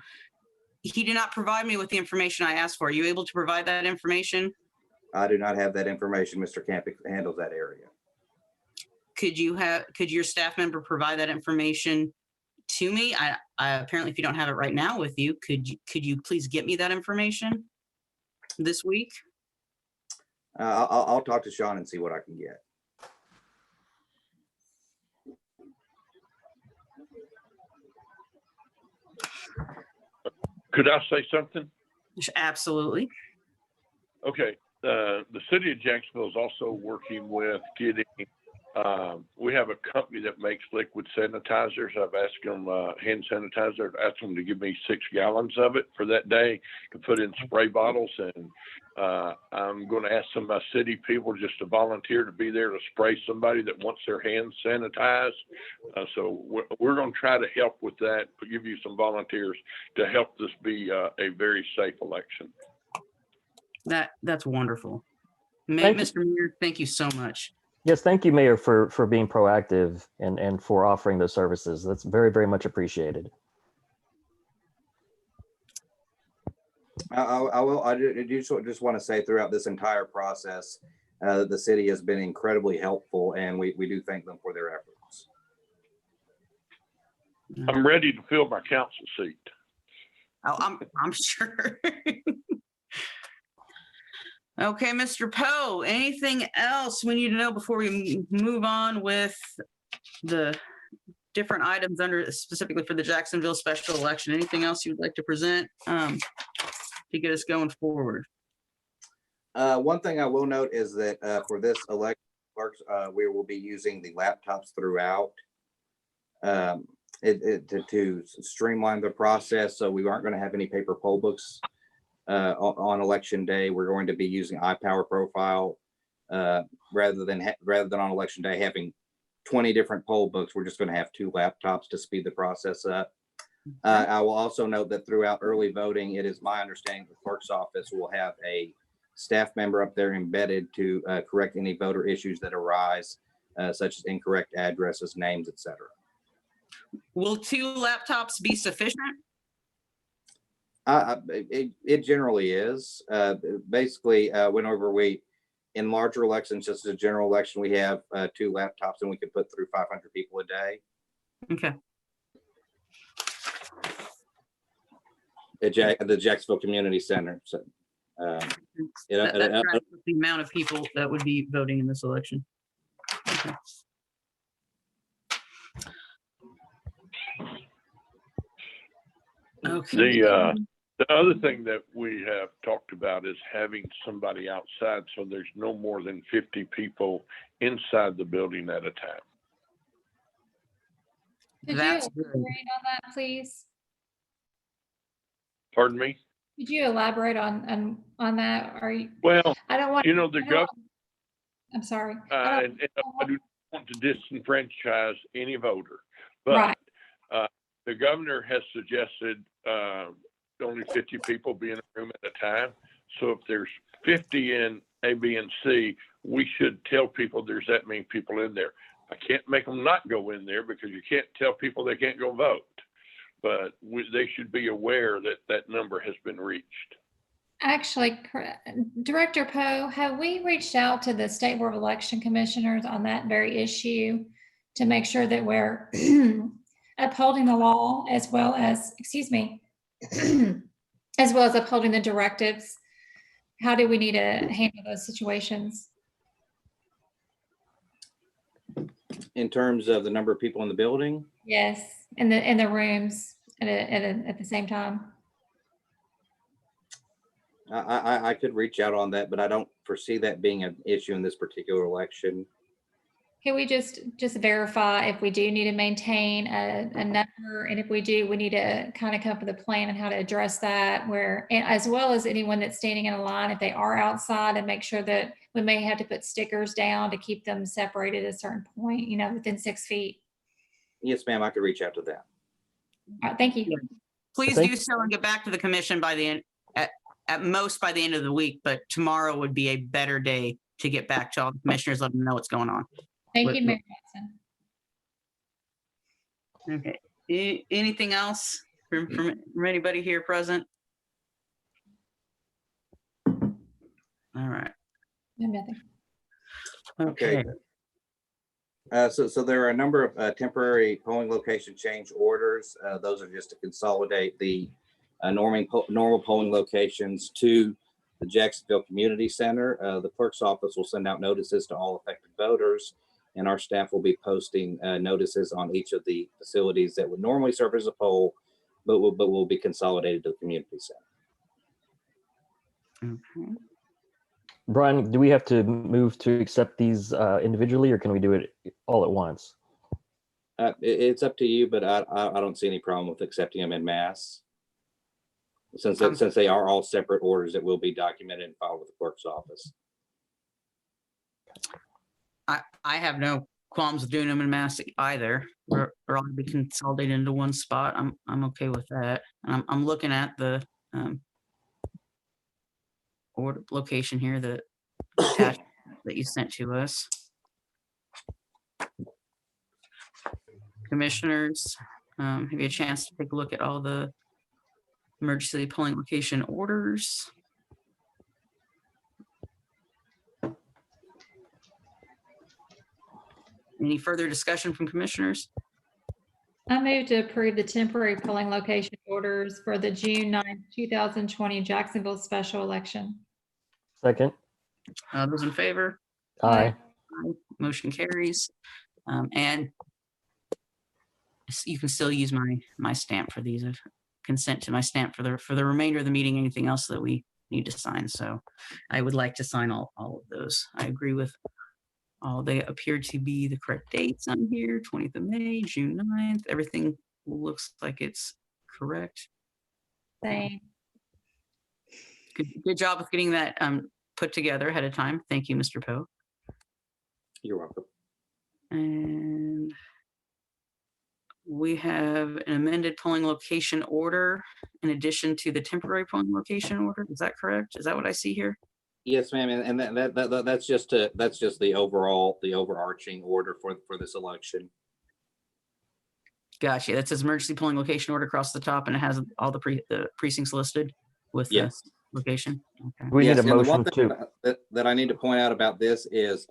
He did not provide me with the information I asked for. Are you able to provide that information? I do not have that information. Mr. Camp handles that area. Could your staff member provide that information to me? I apparently, if you don't have it right now with you, could you please get me that information this week? I'll talk to Sean and see what I can get. Could I say something? Absolutely. Okay, the city of Jacksonville is also working with getting, we have a company that makes liquid sanitizers. I've asked them, hand sanitizer, I've asked them to give me 6 gallons of it for that day to put in spray bottles. And I'm going to ask some of my city people just to volunteer to be there to spray somebody that wants their hands sanitized. So we're going to try to help with that, but give you some volunteers to help this be a very safe election. That's wonderful. Thank you. Mr. Mayor, thank you so much. Yes, thank you, Mayor, for being proactive and for offering those services. That's very, very much appreciated. I just want to say throughout this entire process, the city has been incredibly helpful, and we do thank them for their efforts. I'm ready to fill my council seat. Oh, I'm sure. Okay, Mr. Poe, anything else we need to know before we move on with the different items under specifically for the Jacksonville special election? Anything else you'd like to present to get us going forward? One thing I will note is that for this election, we will be using the laptops throughout to streamline the process. So we aren't going to have any paper poll books on election day. We're going to be using iPower Profile rather than on election day having 20 different poll books. We're just going to have 2 laptops to speed the process up. I will also note that throughout early voting, it is my understanding the clerk's office will have a staff member up there embedded to correct any voter issues that arise, such as incorrect addresses, names, etc. Will 2 laptops be sufficient? It generally is. Basically, whenever in larger elections, just as a general election, we have 2 laptops and we can put through 500 people a day. Okay. At the Jacksonville Community Center. So, That tracks with the amount of people that would be voting in this election. Okay. Okay. The other thing that we have talked about is having somebody outside so there's no more than 50 people inside the building at a time. Could That's you good. elaborate on that, please? Pardon me? Could you elaborate on that? Are you? Well, I don't want. you know, the I don't government, want- I'm sorry. and I do not want to disenfranchise any voter, but Right. The governor has suggested only 50 people be in a room at a time. So if there's 50 in A, B, and C, we should tell people there's that many people in there. I can't make them not go in there because you can't tell people they can't go vote. But they should be aware that that number has been reached. Actually, Director Poe, have we reached out to the State Board of Election Commissioners on that very issue to make sure that we're upholding the law as well as, as well as upholding the directives? How do we need to handle those situations? In terms of the number of people in the building? Yes, in the rooms at the same time. I could reach out on that, but I don't foresee that being an issue in this particular election. Can we just verify if we do need to maintain a number, and if we do, we need to kind of come up with a plan on how to address that, where, and as well as anyone that's standing in a line, if they are outside, and make sure that we may have to put stickers down to keep them separated at a certain point, within 6 feet. Yes, ma'am, I could reach out to that. All right, thank you. Yeah. Please think- do so and get back to the commission by the end, at most by the end of the week, but tomorrow would be a better day to get back to all the commissioners, let them know what's going on. Thank What- you, Mayor Johnson. Okay. Anything else from anybody here present? All right. I have nothing. Okay. So there are a number of temporary polling location change orders. Those are just to consolidate the normal polling locations to the Jacksonville Community Center. The clerk's office will send out notices to all affected voters, and our staff will be posting notices on each of the facilities that would normally serve as a poll, but will be consolidated to the community center. Okay. Brian, do we have to move to accept these individually, or can we do it all at once? It's up to you, but I don't see any problem with accepting them in mass. Since they are all separate orders that will be documented and filed with the clerk's office. I have no qualms with doing them in mass either, or I'll be consolidated into one spot. I'm okay with that. I'm looking at the order location here, the attachment that you sent to us. Commissioners, have you a chance to take a look at all the emergency polling location orders? Any further discussion from commissioners? I move to approve the temporary polling location orders for the June 9th, 2020 Jacksonville special election. Second. Those in favor? Aye. Motion carries. And you can still use my stamp for these, of consent to my stamp for the remainder of the meeting, anything else that we need to sign. So I would like to sign all of those. I agree with all. They appear to be the correct dates on here, 20th of May, June 9th. Everything looks like it's correct. Same. Good job with getting that put together ahead of time. Thank you, Mr. Poe. You're welcome. And we have an amended polling location order in addition to the temporary polling location order. Is that correct? Is that what I see here? Yes, ma'am, and that's just the overarching order for this election. Gotcha. That says emergency polling location order across the top, and it has all the precincts listed with the Yes. location. Okay. We Yes, need a and the one motion thing to, that I need to point out about this is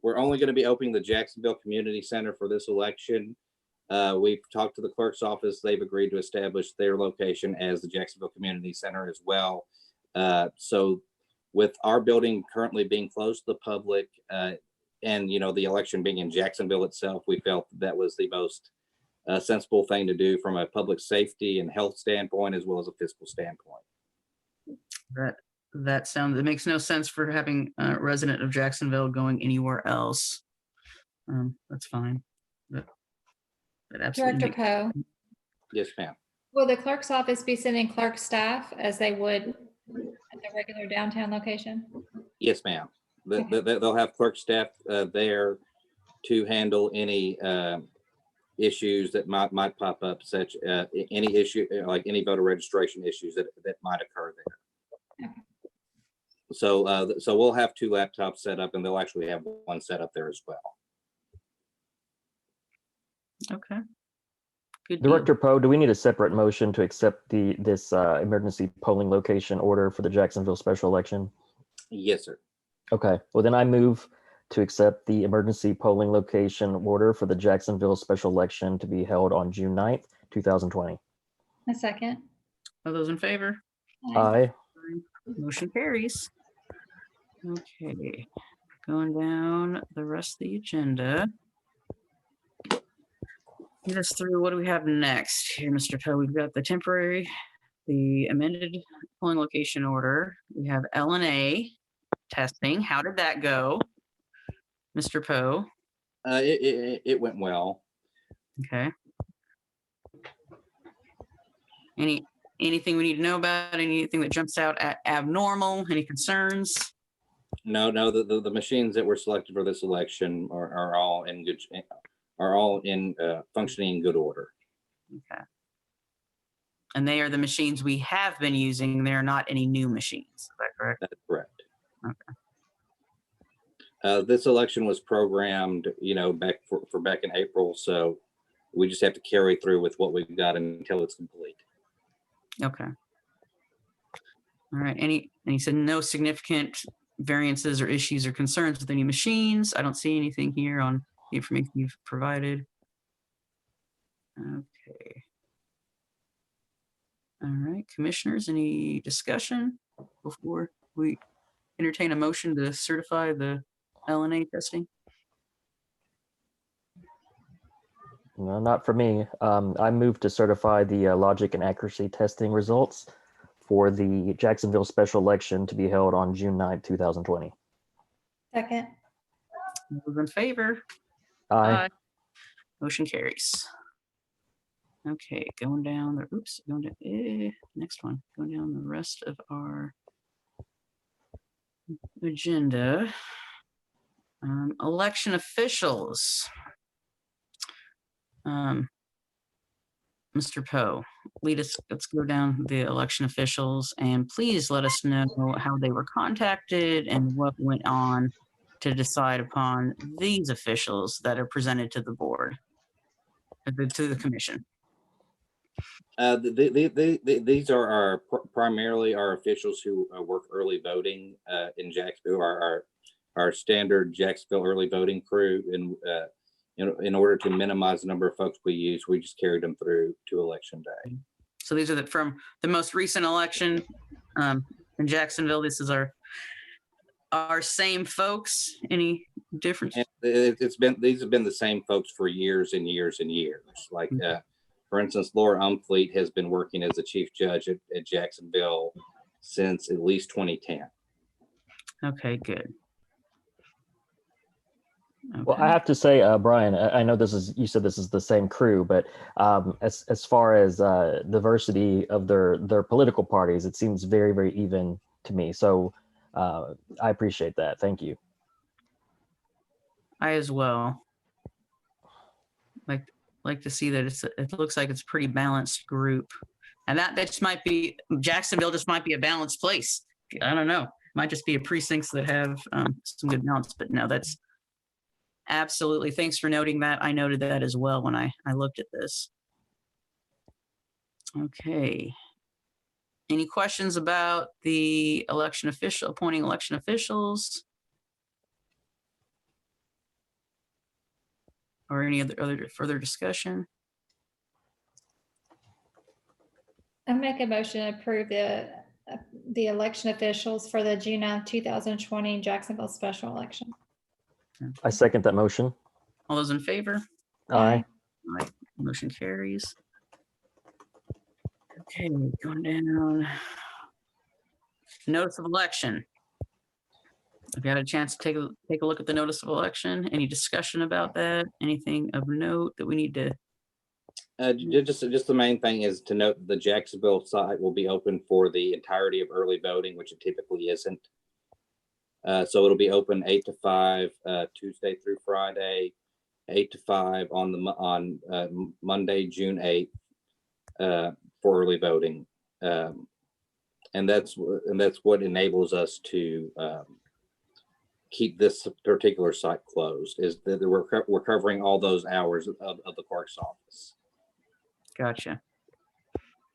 we're only going to be opening the Jacksonville Community Center for this election. We've talked to the clerk's office. They've agreed to establish their location as the Jacksonville Community Center as well. So with our building currently being closed to the public and, the election being in Jacksonville itself, we felt that was the most sensible thing to do from a public safety and health standpoint, as well as a fiscal standpoint. It makes no sense for having a resident of Jacksonville going anywhere else. That's fine. That absolutely Director Poe, Yes, ma'am. will the clerk's office be sending clerk staff as they would at the regular downtown location? Yes, ma'am. They'll have clerk staff there to handle any issues that might pop up, such any issue, like any voter registration issues that might occur there. Okay. So we'll have 2 laptops set up, and they'll actually have one set up there as well. Okay. Good deal. Director Poe, do we need a separate motion to accept this emergency polling location order for the Jacksonville special election? Yes, sir. Okay, well then I move to accept the emergency polling location order for the Jacksonville special election to be held on June 9th, 2020. A second. All those in favor? Aye. Motion carries. Okay, going down the rest of the agenda. Get us through, what do we have next here, Mr. Poe? We've got the amended polling location order. We have LNA testing. How did that go, Mr. Poe? It went well. Okay. Anything we need to know about? Anything that jumps out at abnormal? Any concerns? No, the machines that were selected for this election are all in functioning in good order. Okay. And they are the machines we have been using. They're not any new machines. Is that correct? That's correct. Okay. This election was programmed, back for back in April, so we just have to carry through with what we've got until it's complete. Okay. All right. And he said no significant variances or issues or concerns with any machines. I don't see anything here on the information you've provided. Okay. All right, commissioners, any discussion before we entertain a motion to certify the LNA testing? No, not for me. I move to certify the logic and accuracy testing results for the Jacksonville special election to be held on June 9th, 2020. Second. Those in favor? Aye. Motion carries. Okay, going down the, next one, going down the rest of our agenda. Election officials. Mr. Poe, let's go down the election officials and please let us know how they were contacted and what went on to decide upon these officials that are presented to the board, to the commission. These are primarily our officials who work early voting in Jacksonville, our standard Jacksonville early voting crew. And in order to minimize the number of folks we use, we just carried them through to election day. So these are from the most recent election in Jacksonville. This is our same folks. Any difference? And these have been the same folks for years and years and years. Like for instance, Laura Umfleet has been working as a chief judge at Jacksonville since at least 2010. Okay, good. Okay. Well, I have to say, Brian, I know you said this is the same crew, but as far as diversity of their political parties, it seems very, very even to me. So I appreciate that. Thank you. I as well like to see that it looks like it's a pretty balanced group, and that just might be Jacksonville. Just might be a balanced place. I don't know. Might just be a precincts that have some good balance. But no, that's absolutely. Thanks for noting that. I noted that as well when I looked at this. Okay. Any questions about the appointing election officials? Or any other further discussion? I make a motion to approve the election officials for the June 9th, 2020 Jacksonville special election. I second that motion. All those in favor? Aye. All right, motion carries. Okay, going down. Notice of election. I've got a chance to take a look at the notice of election. Any discussion about that? Anything of note that we need to? Just the main thing is to note the Jacksonville site will be open for the entirety of early voting, which it typically isn't. So it'll be open 8 to 5 Tuesday through Friday, 8 to 5 on Monday, June 8th for early voting, and that's what enables us to keep this particular site closed. Is that we're covering all those hours of the clerk's office. Gotcha.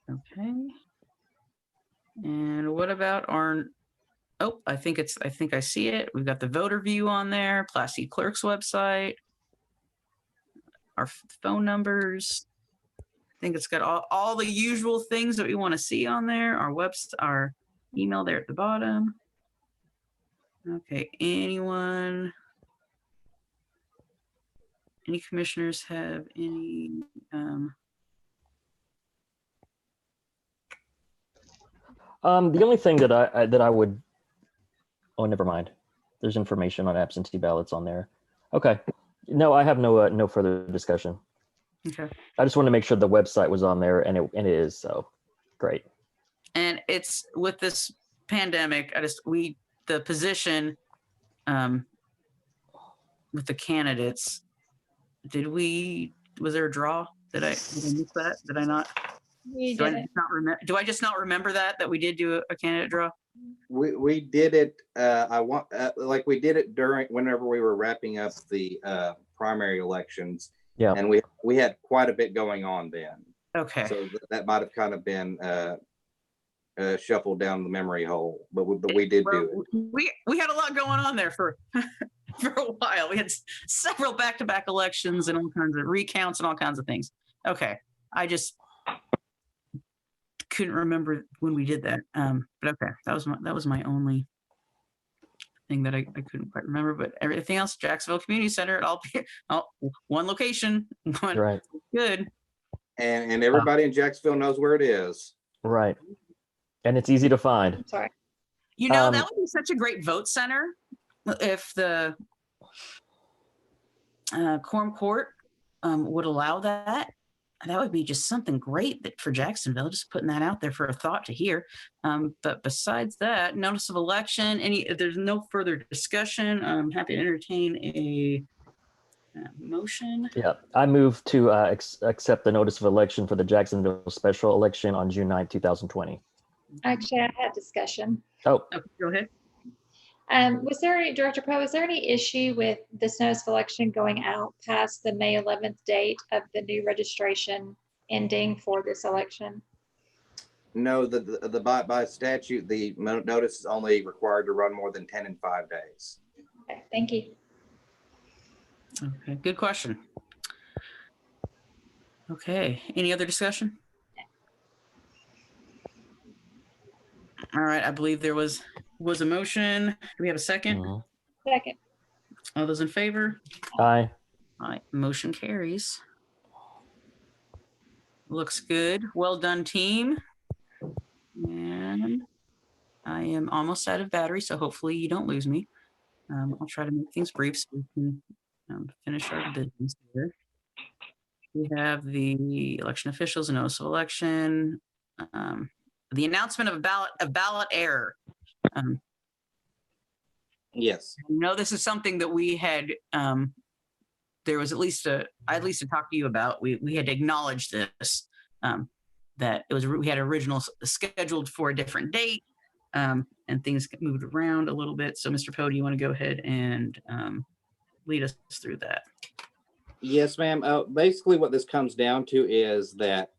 Okay. And what about oh, I think I see it. We've got the voter view on there, Class C clerk's website, our phone numbers. I think it's got all the usual things that we want to see on there. Our email there at the bottom. Okay, any commissioners have any the only thing that I would, oh, never mind. There's information on absentee ballots on there. Okay. No, I have no further discussion. Okay. I just wanted to make sure the website was on there, and it is, so great. And it's with this pandemic, the position with the candidates, was there a draw? Did I miss that? Did I not? You Do I did it. not remember? Do I just not remember that we did do a candidate draw? We did it, like we did it whenever we were wrapping up the primary elections. Yeah. And we had quite a bit going on then. Okay. So that might have kind of been shuffled down the memory hole, but we did do it. We had a lot going on there for for a while. We had several back-to-back elections and all kinds of recounts and all kinds of things. Okay, I just couldn't remember when we did that. But okay, that was my only thing that I couldn't quite remember. But everything else, Jacksonville Community Center, one location, one Right. good. And everybody in Jacksonville knows where it is. Right. And it's easy to find. I'm sorry. You know, that would be such a great vote center if the Quorum Court would allow that. That would be just something great for Jacksonville, just putting that out there for a thought to hear. But besides that, notice of election, if there's no further discussion, I'm happy to entertain a motion. Yeah, I move to accept the notice of election for the Jacksonville special election on June 9, 2020. Actually, I had discussion. Oh, Okay, go ahead. Director Poe, was there any issue with this notice of election going out past the May 11th date of the new registration ending for this election? No, by statute, the notice is only required to run more than 10 in 5 days. Okay, thank you. Okay, good question. Okay, any other discussion? All right, I believe there was a motion. Do we have a second? mhm. Second. All those in favor? Aye. Aye, motion carries. Looks good. Well done, team. And I am almost out of battery, so hopefully you don't lose me. I'll try to make things brief so we can finish our business here. We have the election officials, a notice of election, the announcement of a ballot error. Yes. I know this is something that we had, there was at least to talk to you about. We had to acknowledge this, that we had original scheduled for a different date, and things moved around a little bit. So Mr. Poe, do you want to go ahead and lead us through that? Yes, ma'am. Basically what this comes down to is that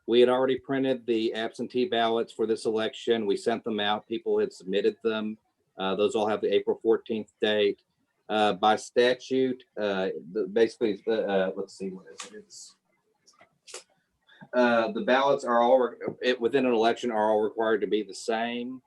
we had already printed the absentee ballots for this election. We sent them out. People had submitted them. Those all have the April 14th date. By statute, basically, let's see what is it. It's the ballots are all within an election are all required to be the same.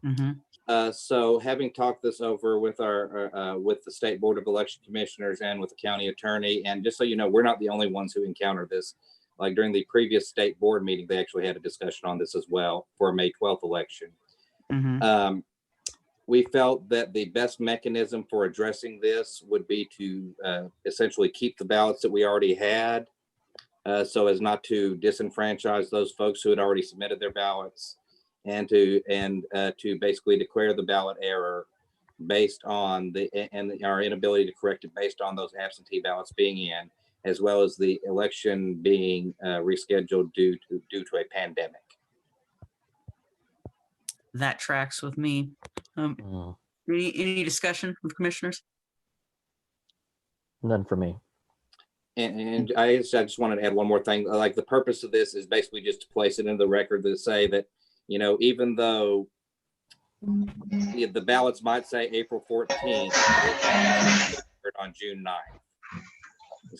Mm-hmm. So having talked this over with with the State Board of Election Commissioners and with the county attorney, and just so you know, we're not the only ones who encounter this. Like during the previous state board meeting, they actually had a discussion on this as well for a May 12th election. Mm-hmm. We felt that the best mechanism for addressing this would be to essentially keep the ballots that we already had, so as not to disenfranchise those folks who had already submitted their ballots, and to basically declare the ballot error based on our inability to correct it based on those absentee ballots being in, as well as the election being rescheduled due to a pandemic. That tracks with me. Any discussion with commissioners? None for me. And I just wanted to add one more thing. Like the purpose of this is basically just to place it in the record to say that, you know, even though the ballots might say April 14th, on June 9th.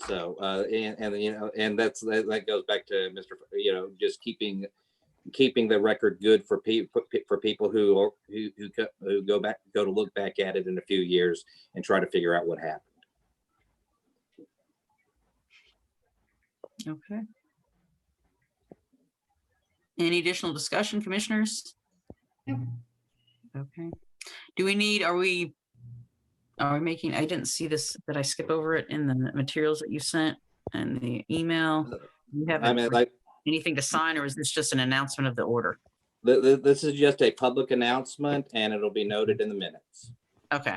So, and you know, and that goes back to Mr. You know, just keeping the record good for people who go to look back at it in a few years and try to figure out what happened. Okay. Any additional discussion, commissioners? No. Okay. Are we making, I didn't see this, did I skip over it in the materials that you sent and the email? You haven't anything to sign, or is this just an announcement of the order? This is just a public announcement and it'll be noted in the minutes. Okay.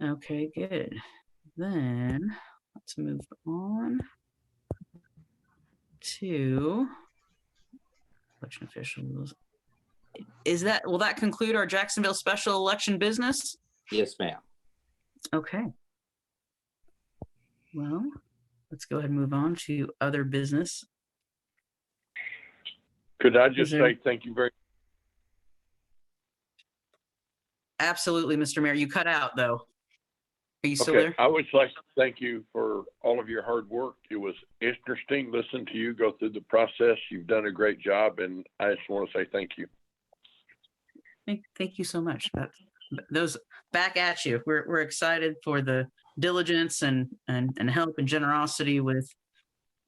Okay, good. Then let's move on to election officials. Will that conclude our Jacksonville special election business? Yes, ma'am. Okay. Well, let's go ahead and move on to other business. Could I just Is there- say thank you very Absolutely, Mr. Mayor. You cut out though. Are you still Okay, there? I would like to thank you for all of your hard work. It was interesting listening to you go through the process. You've done a great job, and I just want to say thank you. Thank you so much. Those back at you. We're excited for the diligence and help and generosity with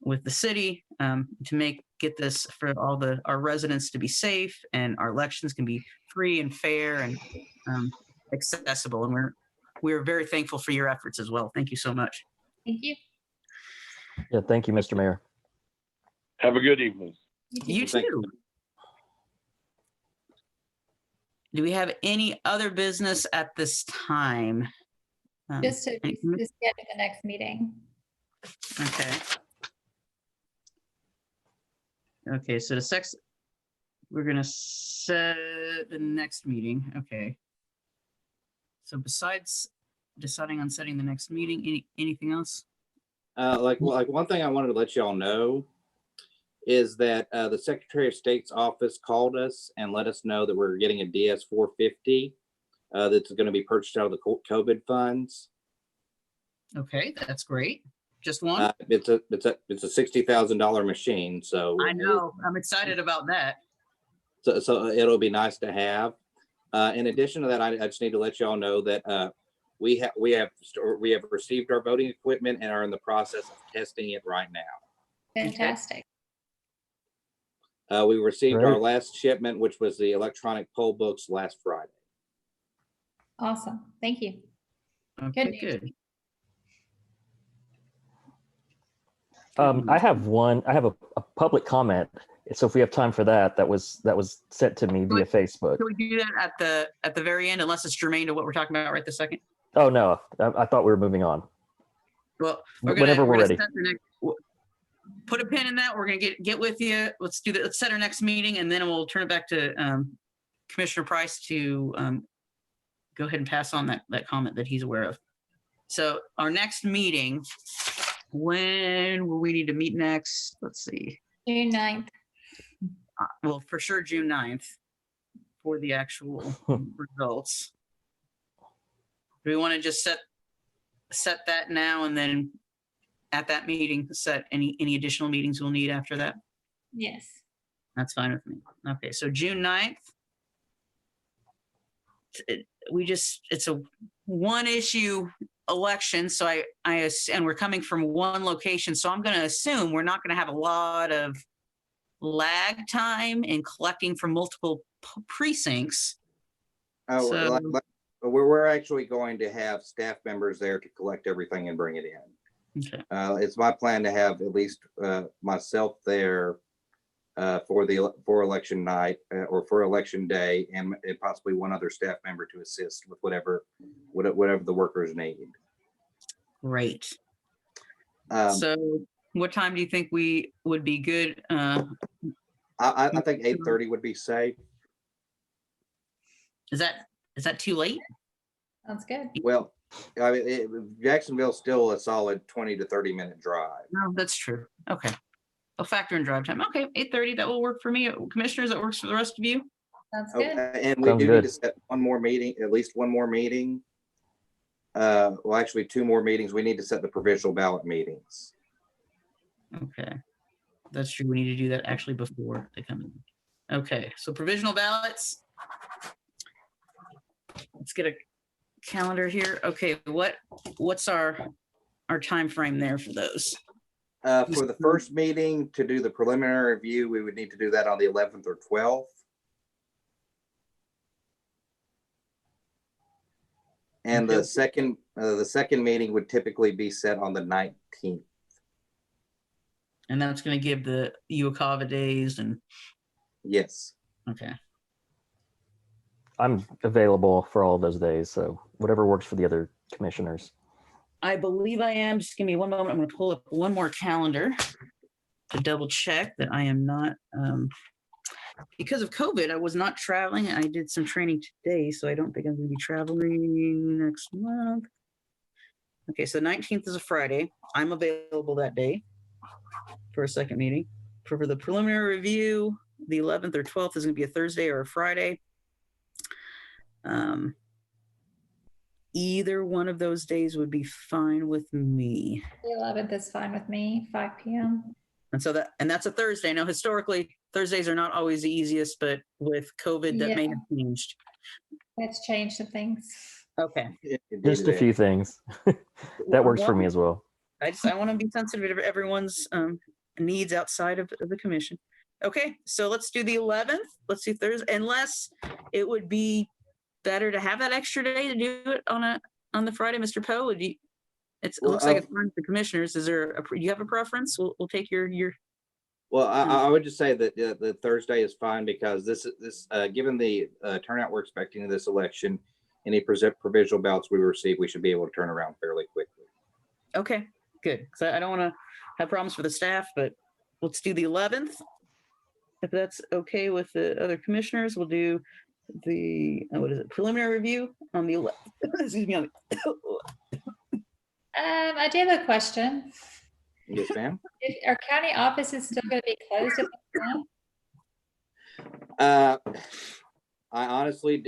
the city to get this for all our residents to be safe, and our elections can be free and fair and accessible. And we're very thankful for your efforts as well. Thank you so much. Thank you. Yeah, thank you, Mr. Mayor. Have a good evening. You Thank too. Do we have any other business at this time? Just to any- just get to the next meeting. Okay. Okay, so we're gonna set the next meeting. Okay. So besides deciding on setting the next meeting, anything else? Like one thing I wanted to let y'all know is that the Secretary of State's office called us and let us know that we're getting a DS-450 that's going to be purchased out of the COVID funds. Okay, that's great. Just one? It's a $60,000 machine, so I know. I'm excited about that. So it'll be nice to have. In addition to that, I just need to let y'all know that we have received our voting equipment and are in the process of testing it right now. Fantastic. We received our Great. last shipment, which was the electronic poll books last Friday. Awesome. Thank you. Okay, news. good. I have a public comment. So if we have time for that was sent to me via Facebook. Can we do that at the very end, unless it's germane to what we're talking about right this second? Oh, no, I thought we were moving on. Well, Whenever we're ready. Put a pin in that. We're gonna get with you. Let's do that. Let's set our next meeting, and then we'll turn it back to Commissioner Price to go ahead and pass on that comment that he's aware of. So our next meeting, when will we need to meet next? Let's see. June 9th. Well, for sure June 9th for the actual results. Do we want to just set that now, and then at that meeting set any additional meetings we'll need after that? Yes. That's fine with me. Okay, so June 9th. It's a one issue election, so and we're coming from one location, so I'm going to assume we're not going to have a lot of lag time in collecting from multiple precincts. Oh, So- we're actually going to have staff members there to collect everything and bring it in. Okay. It's my plan to have at least myself there for election night or for election day, and possibly one other staff member to assist with whatever the workers need. Great. Um, So what time do you think we would be good? I think 8:30 would be safe. Is that too late? Sounds good. Well, I mean, Jacksonville's still a solid 20 to 30 minute drive. No, that's true. Okay. I'll factor in drive time. Okay, 8:30, that will work for me. Commissioners, that works for the rest of you? Sounds Okay, good. and we Sounds do good. need to set one more meeting, at least one more meeting. Well, actually, two more meetings. We need to set the provincial ballot meetings. Okay. That's true. We need to do that actually before they come in. Okay, so provisional ballots. Let's get a calendar here. Okay, what's our time frame there for those? For the first meeting, to do the preliminary review, we would need to do that on the 11th or 12th. And the second meeting would typically be set on the 19th. And that's going to give the UOCAVA days and, Yes. okay. I'm available for all those days, so whatever works for the other commissioners. I believe I am. Just give me one moment. I'm going to pull up one more calendar. to double check that I am not, because of COVID, I was not traveling. I did some training today, so I don't think I'm going to be traveling next month. Okay, so 19th is a Friday. I'm available that day for a second meeting. For the preliminary review, the 11th or 12th is going to be a Thursday or a Friday. Either one of those days would be fine with me. The 11th is fine with me, 5 p.m. And so that's a Thursday. Now, historically, Thursdays are not always the easiest, but with COVID, that may Yeah. have changed. Let's change some things. Okay. Just a few things. That works for me as well. I want to be sensitive to everyone's needs outside of the commission. Okay, so let's do the 11th. Let's do Thursday, unless it would be better to have that extra day to do it on the Friday, Mr. Poe. Would you? It looks like it's fine with the commissioners. Is there do you have a preference? We'll take your. Well, I would just say that the Thursday is fine because this given the turnout we're expecting in this election, any provisional ballots we receive, we should be able to turn around fairly quickly. Okay, good. So I don't want to have problems for the staff, but let's do the 11th. If that's okay with the other commissioners, we'll do the preliminary review on the 11th. Excuse me. I do have a question. Yes, ma'am. Are county offices still going to be closed at this time? I honestly,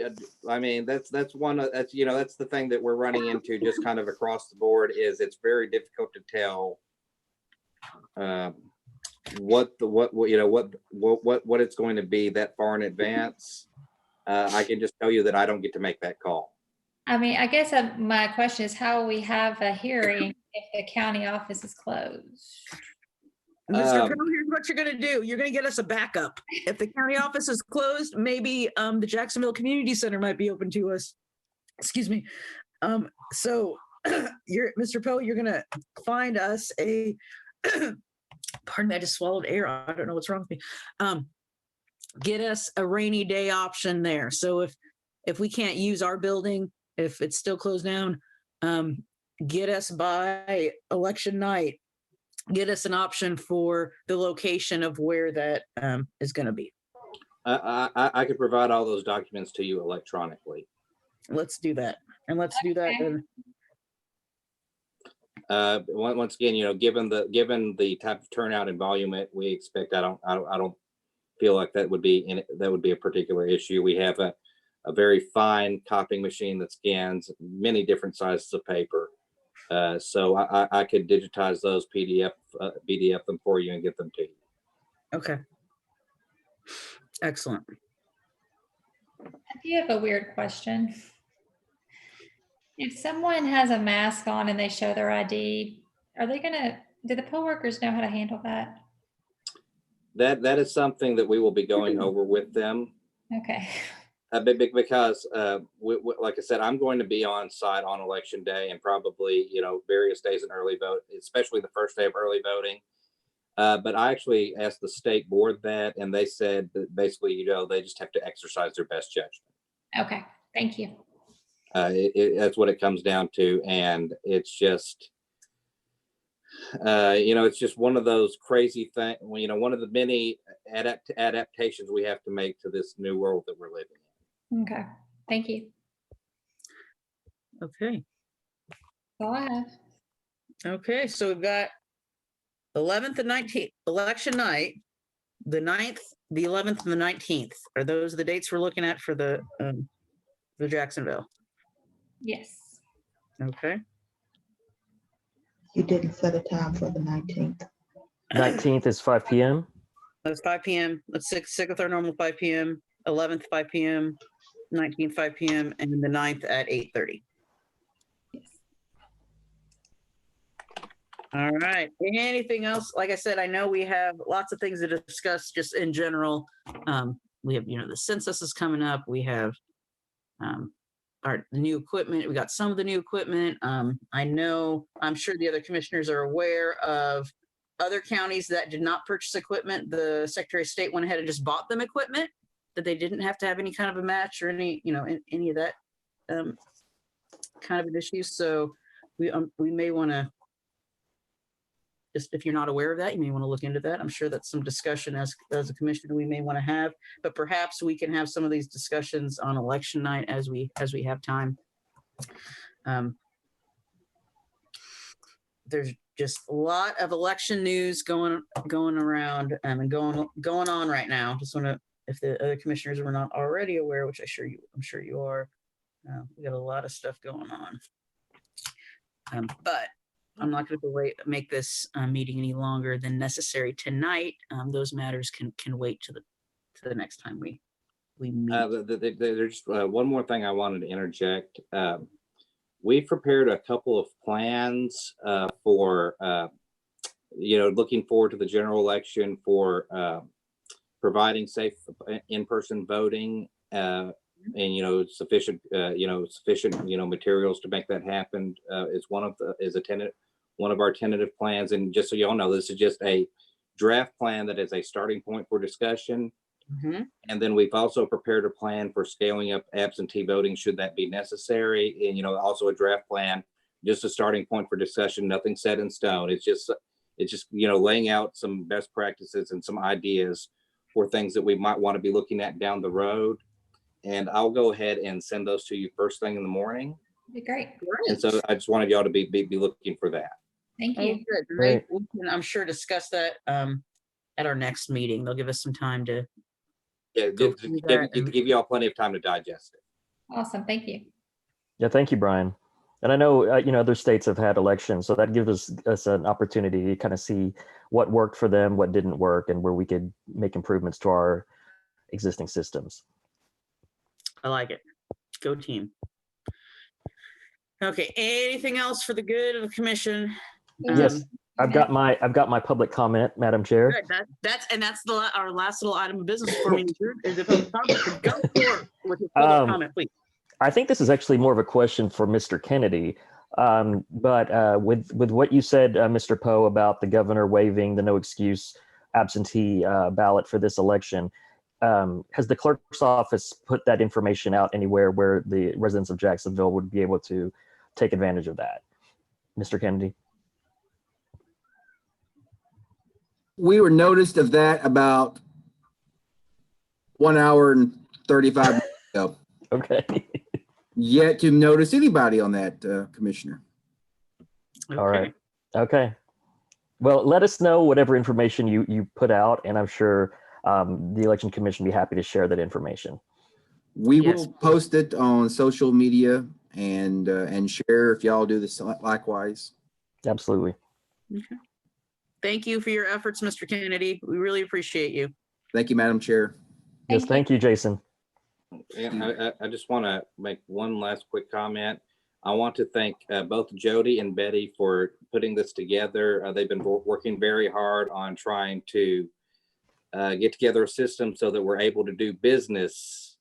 I mean, that's the thing that we're running into just kind of across the board is it's very difficult to tell what it's going to be that far in advance. I can just tell you that I don't get to make that call. I mean, I guess my question is how will we have a hearing if the county office is closed? Mr. Crowe, here's what you're going to do. You're going to get us a backup. If the county office is closed, maybe the Jacksonville Community Center might be open to us. Excuse me. So Mr. Poe, you're going to find us a, pardon me, I just swallowed air. I don't know what's wrong with me. Get us a rainy day option there. So if we can't use our building, if it's still closed down, get us by election night. Get us an option for the location of where that is going to be. I could provide all those documents to you electronically. Let's do that. And let's do that. Once again, given the type of turnout and volume we expect, I don't feel like that would be a particular issue. We have a very fine copying machine that scans many different sizes of paper. So I could digitize those PDF them for you and get them to you. Okay. Excellent. I do have a weird question. If someone has a mask on and they show their ID, do the poll workers know how to handle that? That is something that we will be going over with them. Okay. Because like I said, I'm going to be on site on election day and probably, various days in early vote, especially the first day of early voting. But I actually asked the state board that, and they said that basically, they just have to exercise their best judgment. Okay. Thank you. That's what it comes down to. And it's just, it's just one of those crazy things, one of the many adaptations we have to make to this new world that we're living in. Okay. Thank you. Okay. That's all I have. Okay. So we've got 11th and 19th, election night, the 9th, the 11th, and the 19th. Are those the dates we're looking at for the Jacksonville? Yes. Okay. You didn't set a time for the 19th. 19th is 5 p.m. That's 5 p.m. Let's stick with our normal 5 p.m. 11th, 5 p.m. 19th, 5 p.m. and the 9th at 8:30. Yes. All right. Anything else? Like I said, I know we have lots of things to discuss just in general. We have, the census is coming up. We have the new equipment. We got some of the new equipment. I'm sure the other commissioners are aware of other counties that did not purchase equipment. The Secretary of State went ahead and just bought them equipment that they didn't have to have any kind of a match or any of that kind of an issue. So we may want to Just if you're not aware of that, you may want to look into that. I'm sure that's some discussion as a commissioner we may want to have, but perhaps we can have some of these discussions on election night as we have time. There's just a lot of election news going around and going on right now. Just want to, if the other commissioners were not already aware, which I'm sure you are, we got a lot of stuff going on. But I'm not going to make this meeting any longer than necessary tonight. Those matters can wait to the next time we meet. There's one more thing I wanted to interject. We've prepared a couple of plans for, looking forward to the general election, for providing safe in-person voting and, sufficient materials to make that happen. Is one of our tentative plans. And just so y'all know, this is just a draft plan that is a starting point for discussion. Mhm. And then we've also prepared a plan for scaling up absentee voting should that be necessary. And, also a draft plan, just a starting point for discussion, nothing set in stone. It's just, laying out some best practices and some ideas for things that we might want to be looking at down the road. And I'll go ahead and send those to you first thing in the morning. Be great. And so I just wanted y'all to be looking for that. Thank Oh, you. good. Great. We can, I'm sure, discuss that at our next meeting. They'll give us some time to. Yeah, Go to through that and- give you all plenty of time to digest it. Awesome. Thank you. Yeah, thank you, Brian. And I know, other states have had elections, so that gives us an opportunity to kind of see what worked for them, what didn't work, and where we could make improvements to our existing systems. I like it. Go team. Okay, anything else for the good of the commission? Yes, I've got my public comment, Madam Chair. Good. That's our last little item of business for me. Is the public comment. Go for it with your public comment, please. I think this is actually more of a question for Mr. Kennedy. But with what you said, Mr. Poe, about the governor waiving the no excuse absentee ballot for this election, has the clerk's office put that information out anywhere where the residents of Jacksonville would be able to take advantage of that? Mr. Kennedy? We were noticed of that about 1 hour and 35 minutes ago. Okay. Yet to notice anybody on that, Commissioner. All right. Okay. Well, let us know whatever information you put out, and I'm sure the Election Commission will be happy to share that information. We Yes. will post it on social media and share if y'all do this likewise. Absolutely. Okay. Thank you for your efforts, Mr. Kennedy. We really appreciate you. Thank you, Madam Chair. Yes, thank you, Jason. Yeah, I just want to make one last quick comment. I want to thank both Jody and Betty for putting this together. They've been working very hard on trying to get together a system so that we're able to do business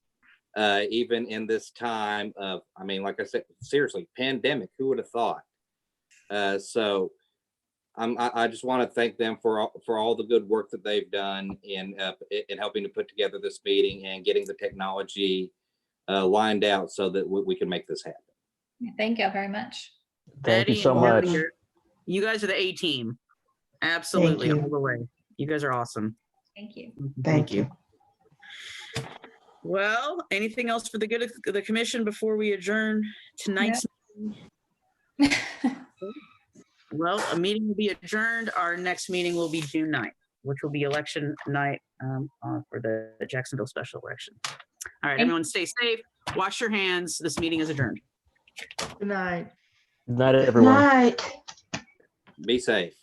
even in this time of, like I said, seriously, pandemic, who would have thought? So I just want to thank them for all the good work that they've done in helping to put together this meeting and getting the technology lined out so that we can make this happen. Thank you very much. Thank you Betty so and much. Jody, you guys are the A team. Absolutely, you. all the way. You guys are awesome. Thank you. Thank you. Well, anything else for the good of the commission before we adjourn tonight's meeting? Well, a meeting will be adjourned. Our next meeting will be June 9th, which will be election night for the Jacksonville special election. All right, everyone stay safe. Wash your hands. This meeting is adjourned. Good night. Good night, everyone. Night. Be safe.